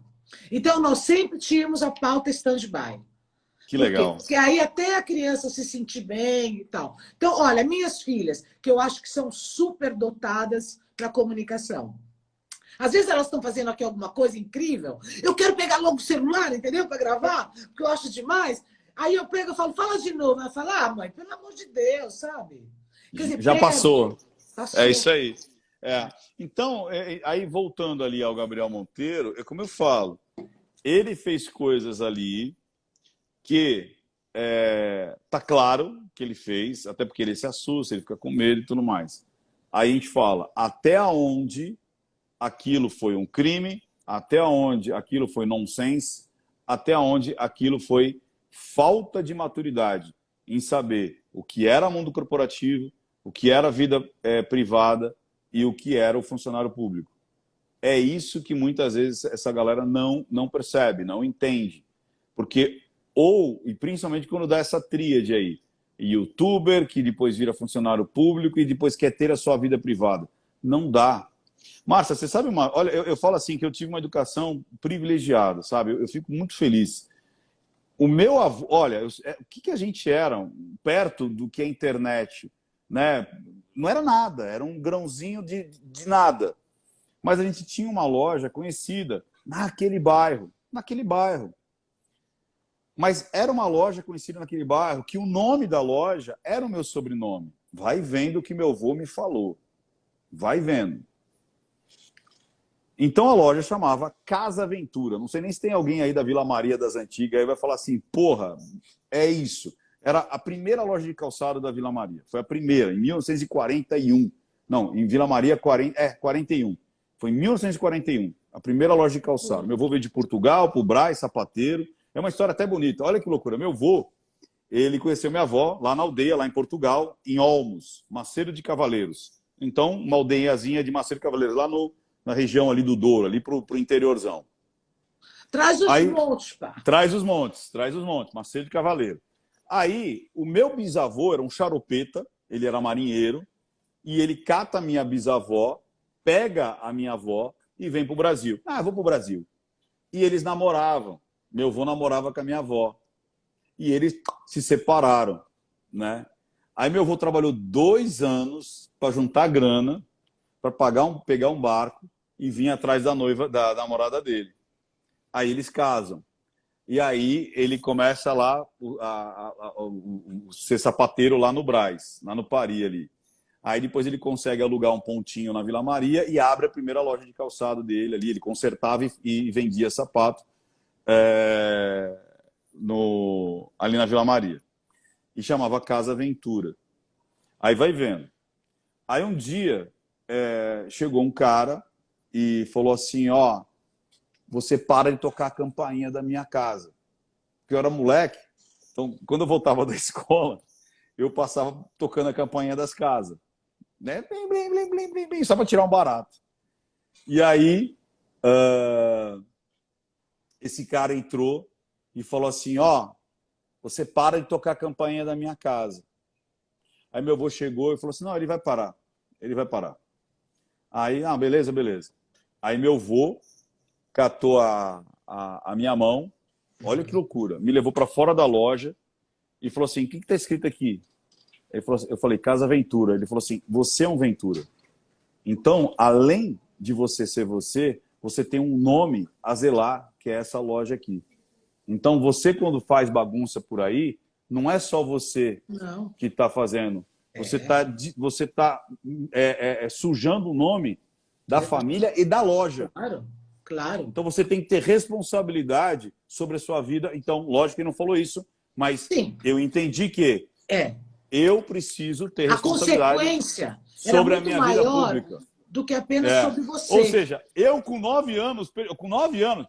Então, nós sempre tínhamos a pauta stand-by. Que Por quê? legal. Porque aí até a criança se sentir bem e tal. Então, olha, minhas filhas, que eu acho que são super dotadas para comunicação. Às vezes elas estão fazendo aqui alguma coisa incrível. Eu quero pegar logo o celular, entendeu? Para gravar, porque eu acho demais. Aí eu pego e falo, fala de novo. Ela fala, ah, mãe, pelo amor de Deus, sabe? Quer dizer, Já perde. passou. É Passou. isso aí. Então, aí voltando ali ao Gabriel Monteiro, é como eu falo, ele fez coisas ali que tá claro que ele fez, até porque ele se assusta, ele fica com medo e tudo mais. Aí a gente fala até onde aquilo foi um crime, até onde aquilo foi nonsense, até onde aquilo foi falta de maturidade em saber o que era mundo corporativo, o que era vida privada e o que era o funcionário público. É isso que muitas vezes essa galera não percebe, não entende. Porque, e principalmente quando dá essa tríade aí, youtuber, que depois vira funcionário público e depois quer ter a sua vida privada. Não dá. Márcia, você sabe uma... Olha, eu falo assim que eu tive uma educação privilegiada, sabe? Eu fico muito feliz. O meu avô... Olha, o que a gente era perto do que a internet, né? Não era nada, era um grãozinho de nada. Mas a gente tinha uma loja conhecida naquele bairro. Naquele bairro. Mas era uma loja conhecida naquele bairro que o nome da loja era o meu sobrenome. Vai vendo o que meu avô me falou. Vai vendo. Então a loja chamava Casa Aventura. Não sei nem se tem alguém aí da Vila Maria das Antigas aí vai falar assim, porra, é isso. Era a primeira loja de calçado da Vila Maria. Foi a primeira, em 1941. Não, em Vila Maria, 41. Foi em 1941, a primeira loja de calçado. Meu avô veio de Portugal, pro Brás, sapateiro. É uma história até bonita. Olha que loucura. Meu avô, ele conheceu minha avó lá na aldeia, lá em Portugal, em Olmos, Macedo de Cavaleiros. Então, uma aldeiazinha de Macedo de Cavaleiros, lá na região ali do Douro, ali pro interiorzão. Traz os Aí, montes, pá. traz os montes, Macedo de Cavaleiro. Aí, o meu bisavô era um charopeta, ele era marinheiro, e ele cata a minha bisavó, pega a minha avó e vem pro Brasil. Ah, vou pro Brasil. E eles namoravam. Meu avô namorava com a minha avó. E eles se separaram, né? Aí meu avô trabalhou 2 anos para juntar grana, para pegar um barco e vir atrás da noiva, da namorada dele. Aí eles casam. E aí ele começa lá ser sapateiro lá no Brás, lá no Pari ali. Aí depois ele consegue alugar um pontinho na Vila Maria e abre a primeira loja de calçado dele ali. Ele consertava e vendia sapato ali na Vila Maria. E chamava Casa Aventura. Aí vai vendo. Aí um dia chegou um cara e falou assim, ó, você para de tocar a campainha da minha casa. porque eu era moleque. Então, quando eu voltava da escola, eu passava tocando a campainha das casas. Né? Blim, blim, blim, blim, blim, blim, só para tirar um barato. E aí, esse cara entrou e falou assim, ó, você para de tocar a campainha da minha casa. Aí meu avô chegou e falou assim, não, ele vai parar. Ele vai parar. Aí, beleza, beleza. Aí meu avô catou a minha mão, olha que loucura, me levou para fora da loja e falou assim, o que está escrito aqui? Ele falou assim, eu falei, Casa Ventura. Ele falou assim, você é um Ventura. Então, além de você ser você, você tem um nome a zelar, que é essa loja aqui. Então, você quando faz bagunça por aí, não é só você que está fazendo. Você tá sujando o nome da família e da loja. Claro, claro. Então, você tem que ter responsabilidade sobre a sua vida. Então, lógico que ele não falou isso, mas sim, eu entendi que eu preciso ter responsabilidade sobre a minha vida pública. Do que apenas sobre você. Ou seja, eu com 9 anos,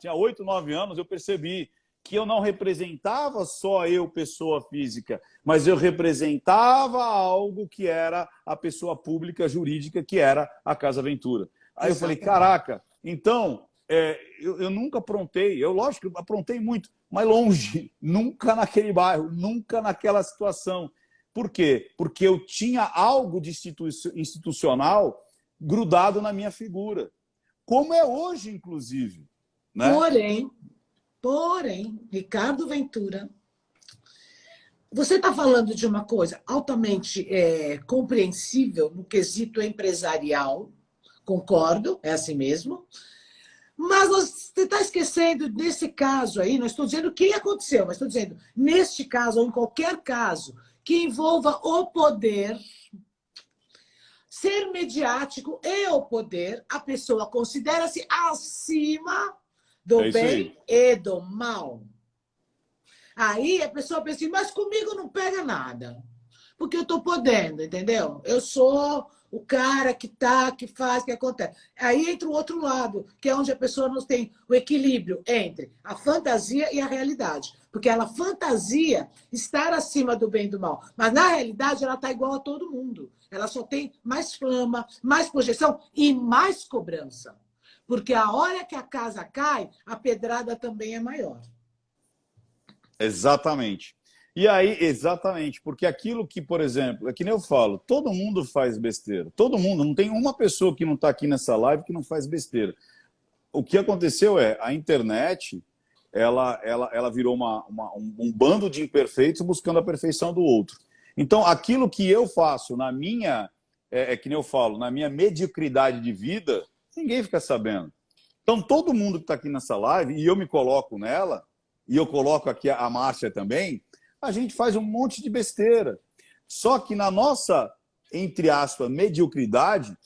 tinha 8, 9 anos, eu percebi que eu não representava só eu, pessoa física, mas eu representava algo que era a pessoa pública jurídica, que era a Casa Ventura. Aí eu falei, caraca, então, eu nunca aprontei, lógico, eu aprontei muito, mas longe, nunca naquele bairro, nunca naquela situação. Por quê? Porque eu tinha algo de institucional grudado na minha figura. Como é hoje, inclusive. Né? Porém, Ricardo Ventura, você está falando de uma coisa altamente compreensível no quesito empresarial, concordo, é assim mesmo, mas você está esquecendo, nesse caso aí, não estou dizendo o que aconteceu, mas estou dizendo, neste caso, ou em qualquer caso, que envolva o poder, ser mediático e o poder, a pessoa considera-se acima do bem e do mal. Aí a pessoa pensa assim, mas comigo não pega nada, porque eu estou podendo, entendeu? Eu sou o cara que faz, que acontece. Aí entra o outro lado, que é onde a pessoa não tem o equilíbrio entre a fantasia e a realidade. Porque ela fantasia estar acima do bem e do mal. Mas, na realidade, ela está igual a todo mundo. Ela só tem mais fama, mais projeção e mais cobrança. Porque a hora que a casa cai, a pedrada também é maior. Exatamente. E aí, exatamente, porque aquilo que, por exemplo, é que nem eu falo, todo mundo faz besteira. Todo mundo, não tem uma pessoa que não está aqui nessa live que não faz besteira. O que aconteceu a internet, ela virou um bando de imperfeitos buscando a perfeição do outro. Então, aquilo que eu faço na minha, que nem eu falo, na minha mediocridade de vida, ninguém fica sabendo. Então, todo mundo que está aqui nessa live, e eu me coloco nela, e eu coloco aqui a Márcia também, a gente faz um monte de besteira. Só que na nossa, entre aspas, mediocridade,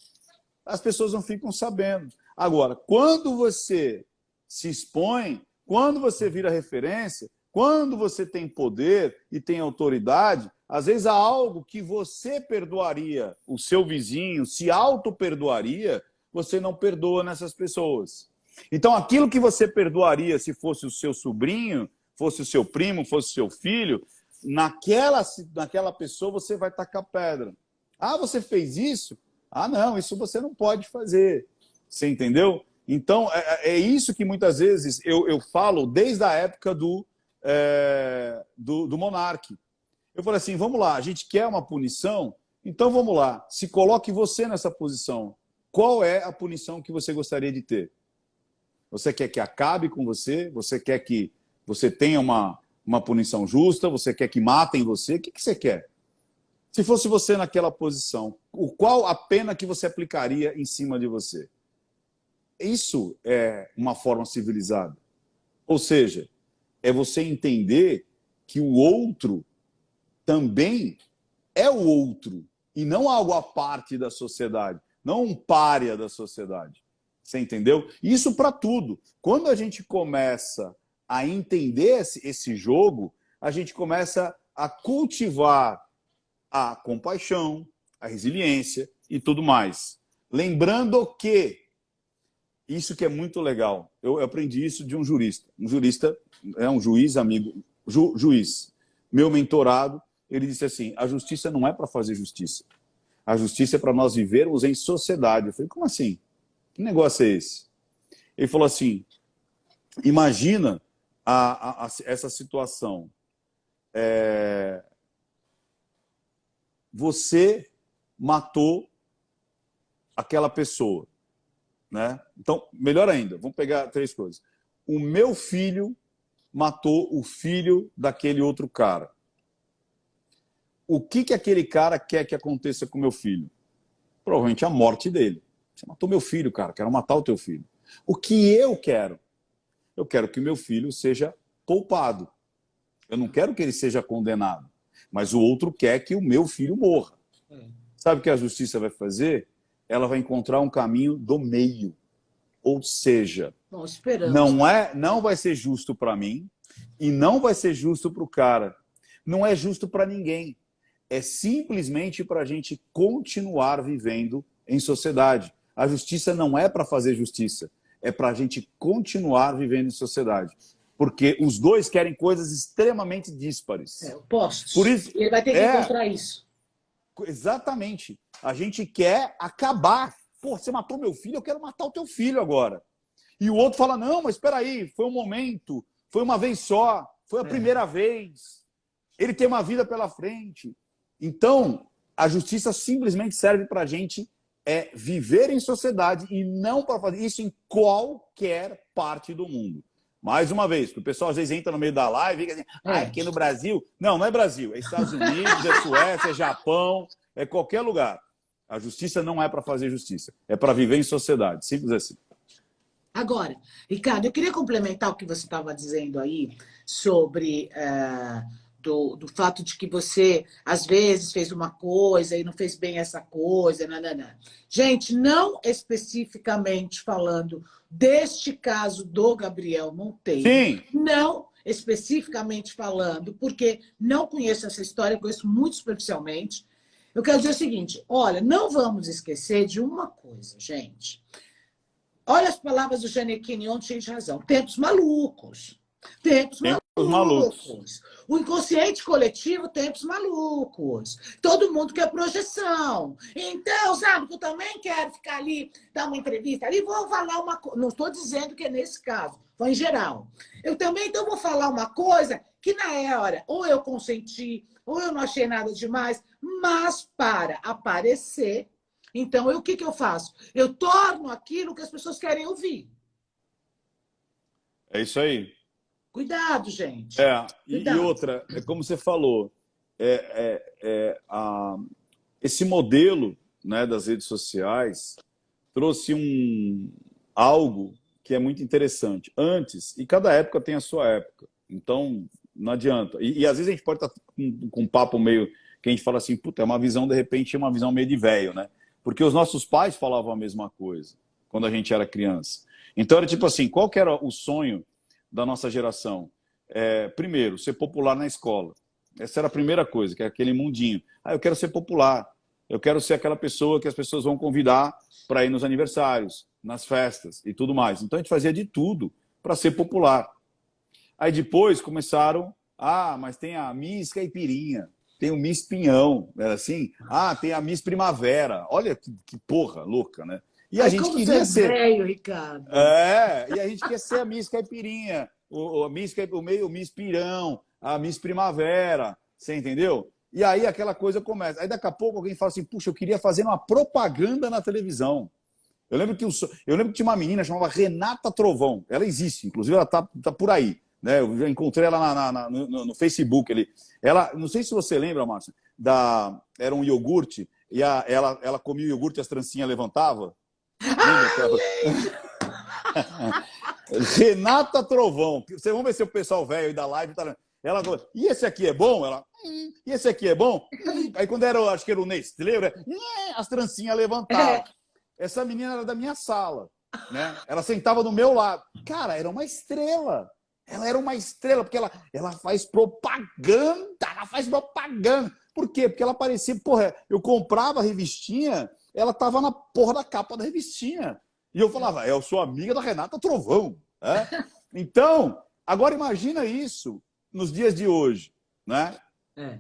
as pessoas não ficam sabendo. Agora, quando você se expõe, quando você vira referência, quando você tem poder e tem autoridade, às vezes há algo que você perdoaria, o seu vizinho se auto-perdoaria, você não perdoa nessas pessoas. Então, aquilo que você perdoaria se fosse o seu sobrinho, fosse o seu primo, fosse o seu filho, naquela pessoa você vai tacar pedra. Ah, você fez isso? Ah, não, isso você não pode fazer. Você entendeu? Então, é isso que muitas vezes eu falo desde a época do Monark. Eu falei assim, vamos lá, a gente quer uma punição? Então vamos lá, se coloque você nessa posição. Qual é a punição que você gostaria de ter? Você quer que acabe com você? Você quer que você tenha uma punição justa? Você quer que matem você? O que você quer? Se fosse você naquela posição, qual a pena que você aplicaria em cima de você? Isso é uma forma civilizada. Ou seja, é você entender que o outro também é o outro e não algo à parte da sociedade, não um pária da sociedade. Você entendeu? Isso para tudo. Quando a gente começa a entender esse jogo, a gente começa a cultivar a compaixão, a resiliência e tudo mais. Lembrando que isso que é muito legal. Eu aprendi isso de um jurista. Um jurista é um juiz amigo juiz, meu mentorado, ele disse assim, a justiça não é para fazer justiça. A justiça é para nós vivermos em sociedade. Eu falei, como assim? Que negócio é esse? Ele falou assim, imagina essa situação. Você matou aquela pessoa, né? Então, melhor ainda, vamos pegar 3 coisas. O meu filho matou o filho daquele outro cara. O que aquele cara quer que aconteça com o meu filho? Provavelmente a morte dele. Você matou meu filho, cara, quero matar o teu filho. O que eu quero? Eu quero que o meu filho seja poupado. Eu não quero que ele seja condenado. Mas o outro quer que o meu filho morra. Sabe o que a justiça vai fazer? Ela vai encontrar um caminho do meio. Ou seja, Bom, esperamos. Não vai ser justo para mim e não vai ser justo para o cara. Não é justo para ninguém. É simplesmente para a gente continuar vivendo em sociedade. A justiça não é para fazer justiça. É para a gente continuar vivendo em sociedade. Porque os dois querem coisas extremamente díspares. Opostos. Por isso, ele vai ter que encontrar isso. Exatamente. A gente quer acabar. Pô, você matou meu filho, eu quero matar o teu filho agora. E o outro fala, não, mas espera aí, foi um momento, foi uma vez só, foi a primeira vez. Ele tem uma vida pela frente. Então, a justiça simplesmente serve para a gente viver em sociedade e não para fazer isso em qualquer parte do mundo. Mais uma vez, porque o pessoal às vezes entra no meio da live e fica assim, aqui no Brasil... Não, não é Brasil, é Estados Unidos, é Suécia, é Japão, é qualquer lugar. A justiça não é para fazer justiça, é para viver em sociedade, simples assim. Agora, Ricardo, eu queria complementar o que você estava dizendo aí sobre do fato de que você, às vezes, fez uma coisa e não fez bem essa coisa. Nananã. Gente, não especificamente falando deste caso do Gabriel Monteiro. Sim. Não especificamente falando, porque não conheço essa história, conheço muito superficialmente. Eu quero dizer o seguinte, olha, não vamos esquecer de uma coisa, gente. Olha as palavras do Gianecchini ontem, cheio de razão. Tempos malucos. Tempos malucos. O inconsciente coletivo, tempos malucos. Todo mundo quer projeção. Então, sabe, que eu também quero ficar ali, dar uma entrevista ali, vou falar uma coisa. Não estou dizendo que é nesse caso, foi em geral. Eu também, então, vou falar uma coisa que na hora, ou eu consenti, ou eu não achei nada demais, mas para aparecer. Então, o que eu faço? Eu torno aquilo que as pessoas querem ouvir. É isso aí. Cuidado, gente. E outra, é como você falou, esse modelo, né, das redes sociais trouxe algo que é muito interessante. Antes, e cada época tem a sua época, então não adianta. E às vezes a gente pode estar com um papo meio que a gente fala assim, puta, é uma visão, de repente, uma visão meio de velho, né? Porque os nossos pais falavam a mesma coisa quando a gente era criança. Então era tipo assim, qual que era o sonho da nossa geração? Primeiro, ser popular na escola. Essa era a primeira coisa, que é aquele mundinho. Eu quero ser popular. Eu quero ser aquela pessoa que as pessoas vão convidar para ir nos aniversários, nas festas e tudo mais. Então a gente fazia de tudo para ser popular. Aí depois começaram, mas tem a Miss Caipirinha, tem o Miss Pinhão, era assim? Tem a Miss Primavera. Olha que porra louca, né? E a gente queria ser... velho, Ricardo. E a gente quer ser a Miss Caipirinha, o Miss Pirão, a Miss Primavera, você entendeu? E aí aquela coisa começa. Aí daqui a pouco alguém fala assim, puxa, eu queria fazer uma propaganda na televisão. Eu lembro que tinha uma menina chamada Renata Trovão. Ela existe, inclusive ela tá por aí. Né? Eu já encontrei ela no Facebook. Ela, não sei se você lembra, Márcia, era um iogurte, e ela comia o iogurte e as trancinhas levantavam. Renata Trovão. Vocês vão ver se o pessoal velho aí da live tá. Ela falou, e esse aqui é bom? Ela, e esse aqui é bom? Aí quando acho que era o Nestlé, as trancinhas levantavam. Essa menina era da minha sala, né? Ela sentava do meu lado. Cara, era uma estrela. Ela era uma estrela, porque ela faz propaganda. Ela faz propaganda. Por quê? Porque ela parecia... Porra, eu comprava a revistinha, ela tava na porra da capa da revistinha. E eu falava, eu sou amiga da Renata Trovão. Então, agora imagina isso nos dias de hoje, né? É.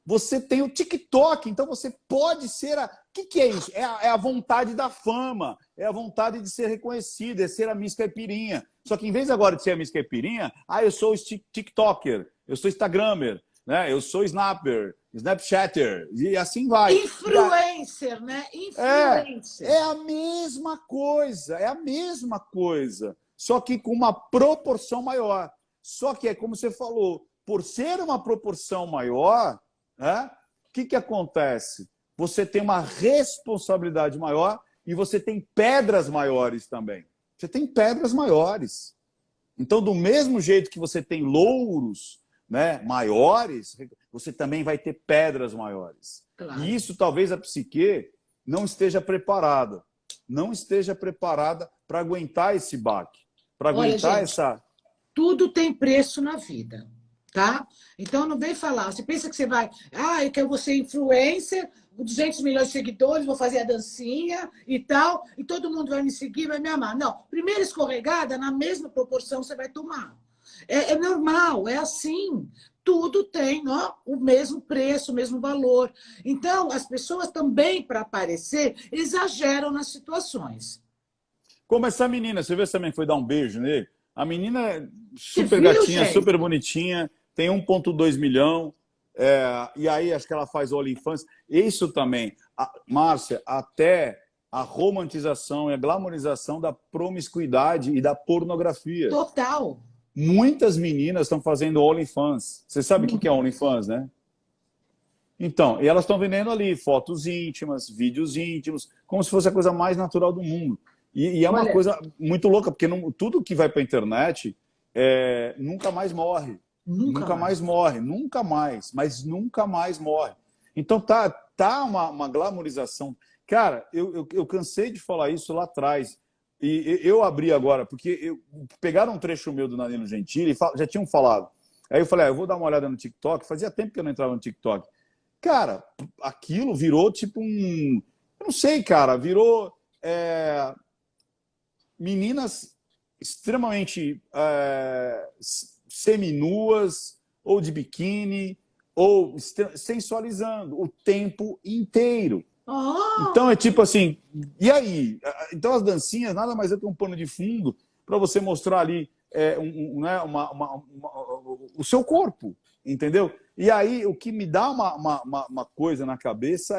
Você tem o TikTok, então você pode ser... O que é isso? É a vontade da fama, é a vontade de ser reconhecido, é ser a Miss Caipirinha. Só que em vez agora de ser a Miss Caipirinha, eu sou TikToker, eu sou Instagrammer, né? Eu sou Snapper, Snapchatter, e assim vai. Influencer, né? Influencer. É a mesma coisa, é a mesma coisa, só que com uma proporção maior. Só que é como você falou, por ser uma proporção maior, né, o que acontece? Você tem uma responsabilidade maior e você tem pedras maiores também. Você tem pedras maiores. Então, do mesmo jeito que você tem louros, né, maiores, você também vai ter pedras maiores. Claro. E isso talvez a psique não esteja preparada. Não esteja preparada para aguentar esse baque. Para aguentar gente, essa... Tudo tem preço na vida, tá? Então não vem falar. Você pensa que você vai... eu quero ser influencer, 200 milhões de seguidores, vou fazer a dancinha e tal, e todo mundo vai me seguir, vai me amar. Não, primeira escorregada, na mesma proporção você vai tomar. É normal, é assim. Tudo tem o mesmo preço, o mesmo valor. Então, as pessoas também, para aparecer, exageram nas situações. Como essa menina, você viu também foi dar um beijo nele? A menina é super viu, gatinha, gente? super bonitinha, tem 1,2 milhão, e aí acho que ela faz OnlyFans. Isso também, Márcia, até a romantização e a glamorização da promiscuidade e da pornografia. Total. Muitas meninas estão fazendo OnlyFans. Você sabe o que é OnlyFans, né? Então, e elas estão vendendo ali fotos íntimas, vídeos íntimos, como se fosse a coisa mais natural do mundo. E é uma coisa muito louca, porque tudo que vai para a internet nunca mais morre. Nunca mais morre. Nunca mais. Mas nunca mais morre. Então tá uma glamorização. Cara, eu cansei de falar isso lá atrás. E eu abri agora, porque pegaram um trecho meu do Danilo Gentili e já tinham falado. Aí eu falei, eu vou dar uma olhada no TikTok. Fazia tempo que eu não entrava no TikTok. Cara, aquilo virou tipo um... Eu não sei, cara. Virou... meninas extremamente seminuas, ou de biquíni, ou sensualizando o tempo inteiro. Então é tipo assim, e aí? Então as dancinhas nada mais é que um pano de fundo para você mostrar ali o seu corpo, entendeu? E aí o que me dá uma coisa na cabeça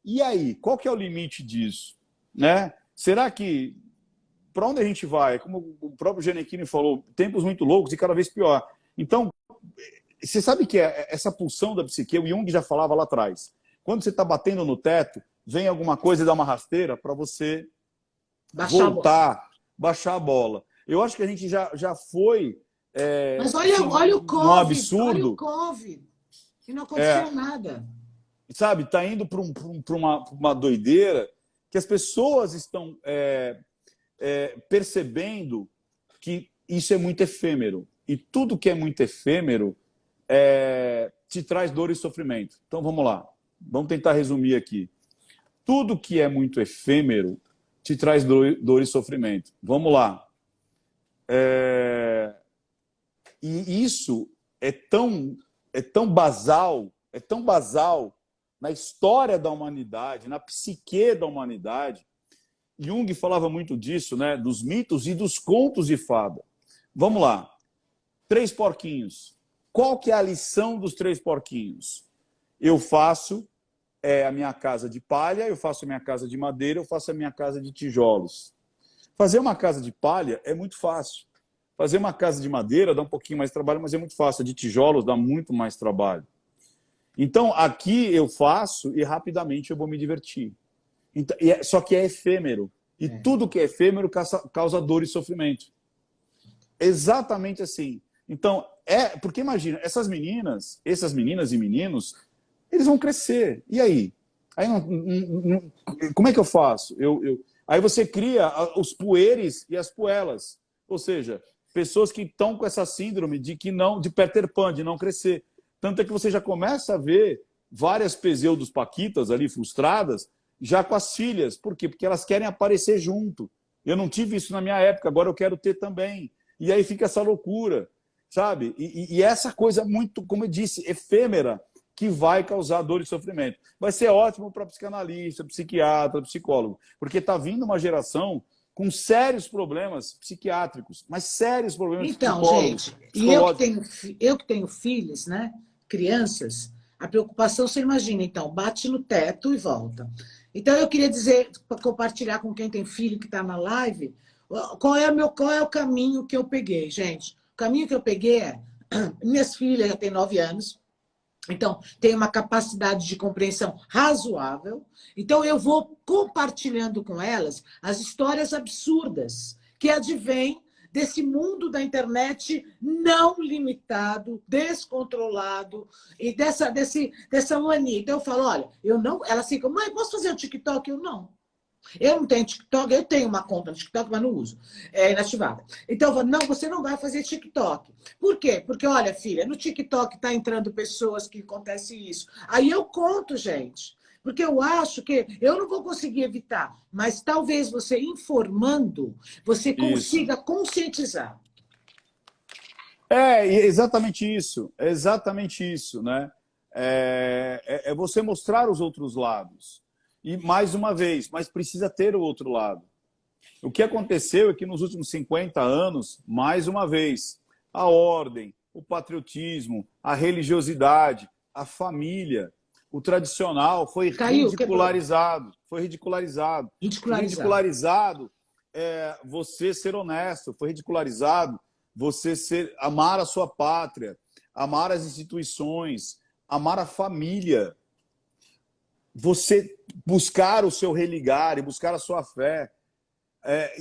e aí? Qual que é o limite disso? Né? Será que para onde a gente vai? Como o próprio Gianecchini falou, tempos muito loucos e cada vez pior. Então, você sabe que essa pulsão da psique, o Jung já falava lá atrás. Quando você está batendo no teto, vem alguma coisa e dá uma rasteira para você baixar a bola. Eu acho que a gente já foi... Mas olha o COVID, um absurdo. olha o COVID, que não aconteceu nada. Sabe, está indo para uma doideira que as pessoas estão... percebendo que isso é muito efêmero. E tudo que é muito efêmero te traz dor e sofrimento. Então, vamos lá. Vamos tentar resumir aqui. Tudo que é muito efêmero te traz dor e sofrimento. Vamos lá. E isso é tão basal na história da humanidade, na psique da humanidade. Jung falava muito disso, né? Dos mitos e dos contos de fada. Vamos lá. 3 porquinhos. Qual que é a lição dos 3 porquinhos? Eu faço a minha casa de palha, eu faço a minha casa de madeira, eu faço a minha casa de tijolos. Fazer uma casa de palha é muito fácil. Fazer uma casa de madeira dá um pouquinho mais de trabalho, mas é muito fácil. A de tijolos dá muito mais trabalho. Então, aqui eu faço e rapidamente eu vou me divertir. Então, só que é efêmero. E tudo que é efêmero causa dor e sofrimento. Exatamente assim. Então, porque imagina, essas meninas e meninos, eles vão crescer. E aí? Como é que eu faço? Aí você cria os pueres e as puelas. Ou seja, pessoas que estão com essa síndrome de Peter Pan, de não crescer. Tanto é que você já começa a ver várias pseudos paquitas ali frustradas, já com as filhas. Por quê? Porque elas querem aparecer junto. Eu não tive isso na minha época, agora eu quero ter também. E aí fica essa loucura. sabe? E essa coisa muito, como eu disse, efêmera, que vai causar dor e sofrimento. Vai ser ótimo para psicanalista, psiquiatra, psicólogo, porque está vindo uma geração com sérios problemas psiquiátricos, mas sérios problemas Então, psicólogos, gente, e psicológicos. eu que tenho filhos, né? Crianças, a preocupação, você imagina, então, bate no teto e volta. Então, eu queria dizer, para compartilhar com quem tem filho que está na live, qual é o caminho que eu peguei, gente? O caminho que eu peguei é, minhas filhas já têm 9 anos, então, tem uma capacidade de compreensão razoável. Então, eu vou compartilhando com elas as histórias absurdas que advêm desse mundo da internet não limitado, descontrolado e dessa mania. Então, eu falo, olha, eu não... Elas ficam, mãe, posso fazer o TikTok? Eu não. Eu não tenho TikTok, eu tenho uma conta no TikTok, mas não uso. É inativada. Então, eu falo, não, você não vai fazer TikTok. Por quê? Porque, olha, filha, no TikTok está entrando pessoas que acontece isso. Aí eu conto, gente. Porque eu acho que eu não vou conseguir evitar, mas talvez você informando, você Isso. consiga conscientizar. É exatamente isso, né? É você mostrar os outros lados. E, mais uma vez, mas precisa ter o outro lado. O que aconteceu é que nos últimos 50 anos, mais uma vez, a ordem, o patriotismo, a religiosidade, a família, o tradicional foi Caiu, ridicularizado. Foi ridicularizado. Foi ridicularizado. ridicularizado você ser honesto, foi ridicularizado você amar a sua pátria, amar as instituições, amar a família. Você buscar o seu religar e buscar a sua fé.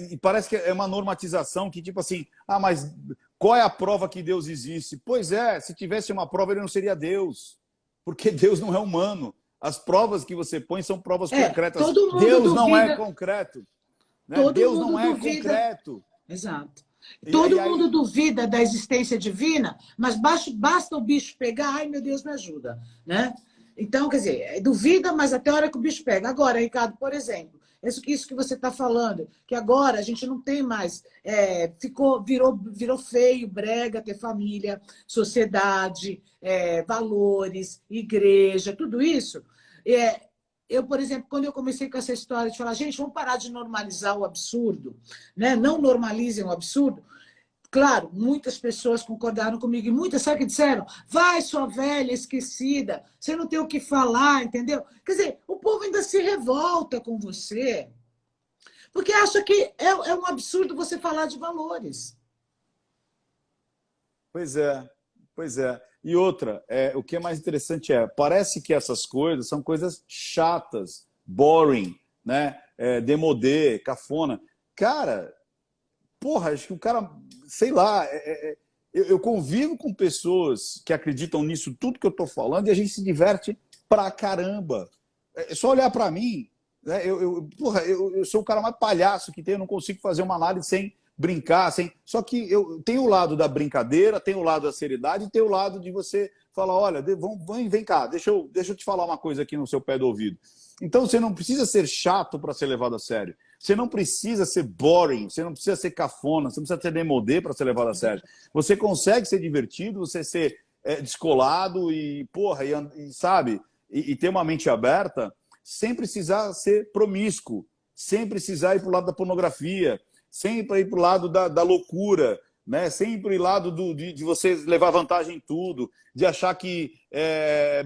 E parece que é uma normatização que, tipo assim, mas qual é a prova que Deus existe? Pois é, se tivesse uma prova, ele não seria Deus, porque Deus não é humano. As provas que você põe são provas concretas. Todo mundo Deus duvida, não é concreto. Né? todo Deus mundo não é duvida. concreto. Exato. E Todo aí, mundo duvida da existência divina, mas basta o bicho pegar, ai meu Deus, me ajuda, né? Então, quer dizer, duvida, mas até a hora que o bicho pega. Agora, Ricardo, por exemplo, isso que você está falando, que agora a gente não tem mais, virou feio, brega ter família, sociedade, valores, igreja, tudo isso. Eu, por exemplo, quando eu comecei com essa história de falar, gente, vamos parar de normalizar o absurdo, né? Não normalizem o absurdo. Claro, muitas pessoas concordaram comigo e muitas, sabe o que disseram? Vai, sua velha esquecida, você não tem o que falar, entendeu? Quer dizer, o povo ainda se revolta com você, porque acha que é um absurdo você falar de valores. pois é, pois é. E outra, o que é mais interessante parece que essas coisas são coisas chatas, boring, né? Demodê, cafona. Cara, porra, acho que o cara, sei lá, eu convivo com pessoas que acreditam nisso tudo que eu tô falando e a gente se diverte pra caramba. É só olhar pra mim, né? Eu sou o cara mais palhaço que tem, eu não consigo fazer uma análise sem brincar, sem... Só que eu tenho o lado da brincadeira, tenho o lado da seriedade e tenho o lado de você falar, olha, vem cá, deixa eu te falar uma coisa aqui no seu pé do ouvido. Então você não precisa ser chato para ser levado a sério. Você não precisa ser boring, você não precisa ser cafona, você não precisa ser demodê para ser levado a sério. Você consegue ser divertido, você ser descolado e, porra, sabe, e ter uma mente aberta sem precisar ser promíscuo, sem precisar ir para o lado da pornografia, sempre ir para o lado da loucura, né? Sempre ir lado de você levar vantagem em tudo, de achar que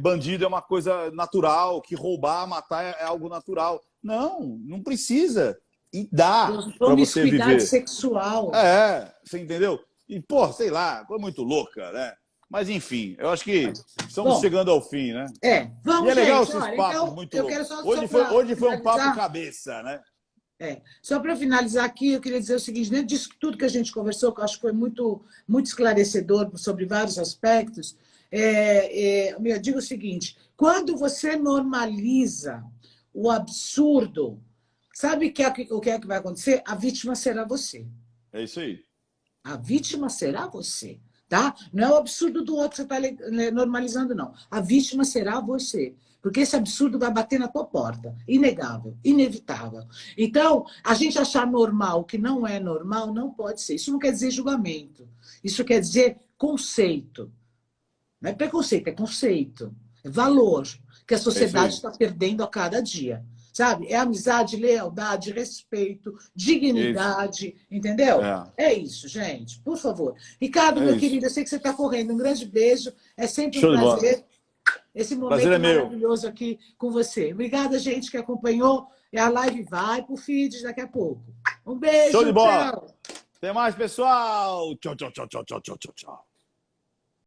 bandido é uma coisa natural, que roubar, matar é algo natural. Não, não precisa. E dá para você viver. Promiscuidade sexual. Você entendeu? E, pô, sei lá, foi muito louca, né? Mas, enfim, eu acho que estamos chegando ao fim, né? Vamos, e é legal gente, esses papos então, muito loucos. Hoje foi um papo cabeça, né? Só para finalizar aqui, eu queria dizer o seguinte, dentro disso tudo que a gente conversou, que eu acho que foi muito, muito esclarecedor sobre vários aspectos, eu digo o seguinte, quando você normaliza o absurdo, sabe o que é que vai acontecer? A vítima será você. É isso aí. A vítima será você, tá? Não é o absurdo do outro que você está normalizando, não. A vítima será você. Porque esse absurdo vai bater na tua porta. Inegável, inevitável. Então, a gente achar normal o que não é normal não pode ser. Isso não quer dizer julgamento. Isso quer dizer conceito. Não é preconceito, é conceito. É valor que a sociedade está perdendo a cada dia. Sabe? É amizade, lealdade, respeito, dignidade, entendeu? É isso, gente. Por favor. Ricardo, meu querido, eu sei que você está correndo. Um grande beijo. É sempre um prazer. Esse momento maravilhoso aqui com você. Obrigada, gente, que acompanhou. A live vai pro feed daqui a pouco. Um beijo, Show de bola. tchau. Até mais, pessoal. Tchau, tchau, tchau, tchau, tchau, tchau, tchau.